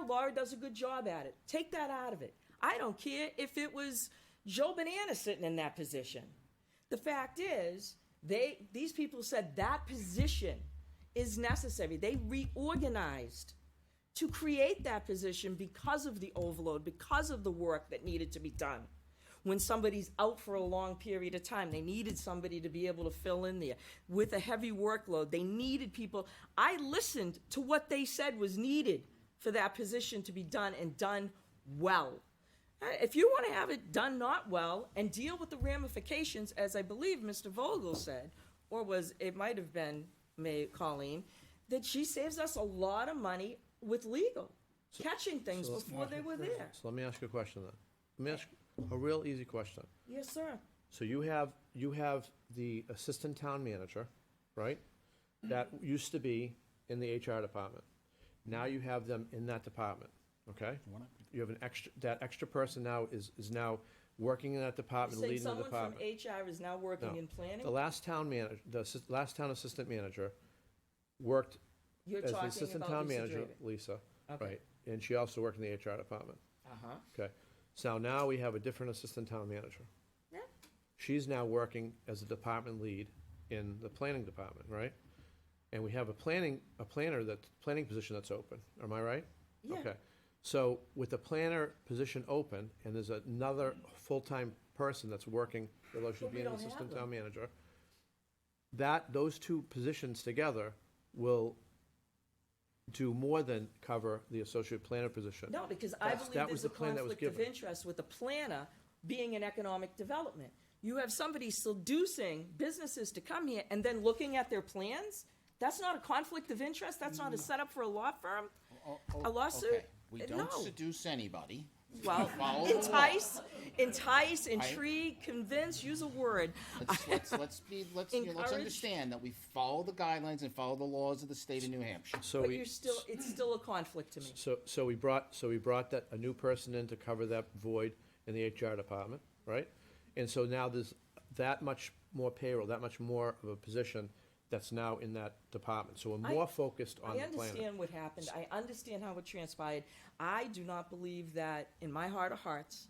Laura does a good job at it. Take that out of it. I don't care if it was Joe Banana sitting in that position. The fact is, these people said that position is necessary. They reorganized to create that position because of the overload, because of the work that needed to be done. When somebody's out for a long period of time, they needed somebody to be able to fill in there. With a heavy workload, they needed people. I listened to what they said was needed for that position to be done and done well. If you want to have it done not well and deal with the ramifications, as I believe Mr. Vogel said, or it might have been Colleen, that she saves us a lot of money with legal, catching things before they were there. So let me ask you a question then. Let me ask a real easy question. Yes, sir. So you have the assistant town manager, right? That used to be in the HR department. Now you have them in that department, okay? You have that extra person now is now working in that department, Saying leading the someone from department. HR is now working No. in planning? The last town manager, last town assistant manager worked You're as the talking assistant about town Lisa manager, Draven. Lisa, Okay. right? And she also worked in the HR department. Uh-huh. Okay. So now we have a different assistant town manager. Yeah. She's now working as a department lead in the planning department, right? And we have a planning position that's open. Am I right? Yeah. Okay. So with the planner position open, and there's another full-time person that's working, although she's But we being an don't have assistant them. town manager, those two positions together will do more than cover the associate planner position. No, because I That believe was there's a the plan that was conflict of given. interest with the planner being in economic development. You have somebody seducing businesses to come here and then looking at their plans? That's not a conflict of interest? That's not a setup for a law firm? A lawsuit? Okay, we No. don't seduce anybody. Well, Follow the law. entice, intrigue, convince, use a word. Let's Encourage. understand that we follow the guidelines and follow the laws of the state of New Hampshire. So But we, it's still a conflict to me. so we brought a new person in to cover that void in the HR department, right? And so now there's that much more payroll, that much more of a position that's now in that department. So we're more focused on the I planner. understand what happened. I understand how it transpired. I do not believe that in my heart of hearts,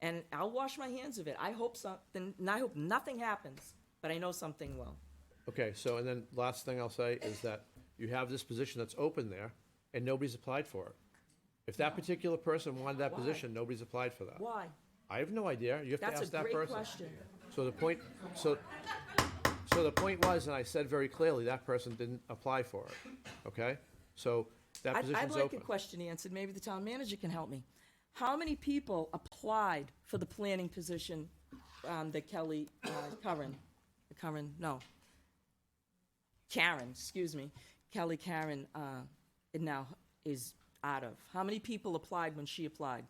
and I'll wash my hands of it. I hope nothing happens, but I know something will. Okay, so, and then last thing I'll say is that you have this position that's open there, and nobody's applied for it. If that particular person wanted that Why? position, nobody's applied for that. Why? I have no idea. You have to That's ask a that great person. question. So the point, so the point was, and I said very clearly, that person didn't apply for it, okay? So that I'd position's like open. a question answered. Maybe the town manager can help me. How many people applied for the planning position that Karen, excuse me, Karen now is out of? How many people applied when she applied?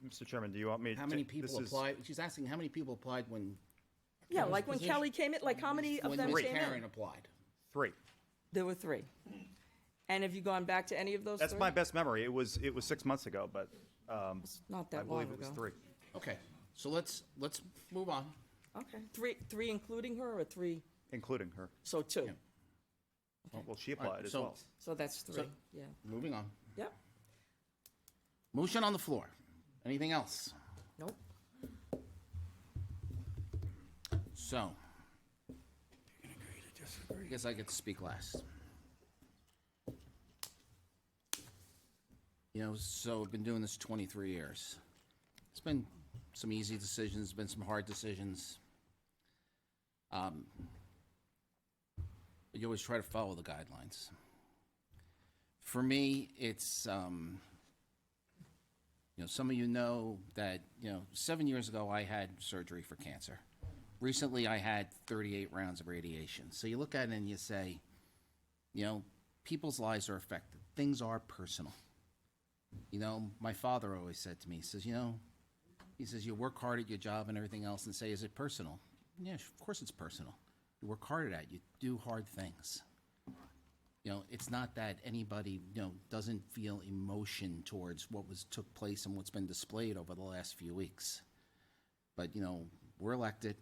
Mr. Chairman, do you want me to? How many people applied? She's asking how many people applied when. Yeah, like when Kelly came in, like how many of them When came Karen in? applied. 3. There were 3. And have you gone back to any of those That's 3? my best memory. It was 6 months ago, but Not that I believe long it was ago. 3. Okay, so let's move on. Okay, 3 including her or 3? Including her. So 2. Yeah. Well, she applied as so- well. So that's 3, So- yeah. Moving on. Yep, Motion on the floor. Anything else? nope. So. I guess I get to speak last. So I've been doing this 23 years. It's been some easy decisions, been some hard decisions. But you always try to follow the guidelines. For me, it's, some of you know that, 7 years ago I had surgery for cancer. Recently I had 38 rounds of radiation. So you look at it and you say, people's lives are affected. Things are personal. My father always said to me, he says, you work hard at your job and everything else and say, is it personal? Yeah, of course it's personal. You work hard at it. You do hard things. It's not that anybody, doesn't feel emotion towards what took place and what's been displayed over the last few weeks. But, we're elected.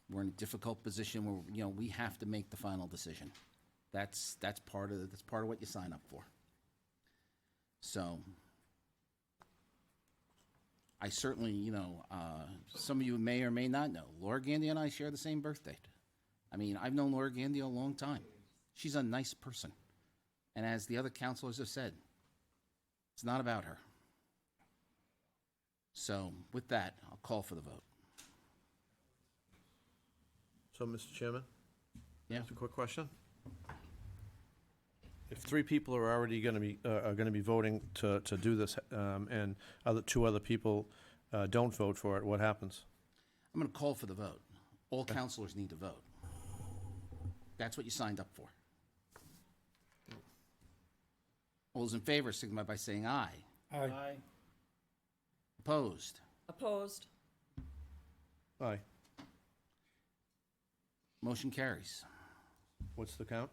We're in a difficult position where, we have to make the final decision. That's part of what you sign up for. So, I certainly, some of you may or may not know, Laura Gandy and I share the same birth date. I mean, I've known Laura Gandy a long time. She's a nice person. And as the other counselors have said, it's not about her. So, with that, I'll call for the vote. So, Mr. Chairman? Yeah. Just a quick question. If 3 people are already going to be voting to do this, and two other people don't vote for it, what happens? I'm going to call for the vote. All counselors need to vote. That's what you signed up for. All those in favor signify by saying aye. Aye. Opposed? Opposed. Aye. Motion carries. What's the count?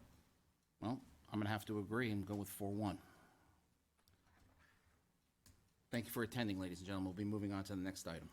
Well, I'm going to have to agree and go with 4-1. Thank you for attending, ladies and gentlemen. We'll be moving on to the next item.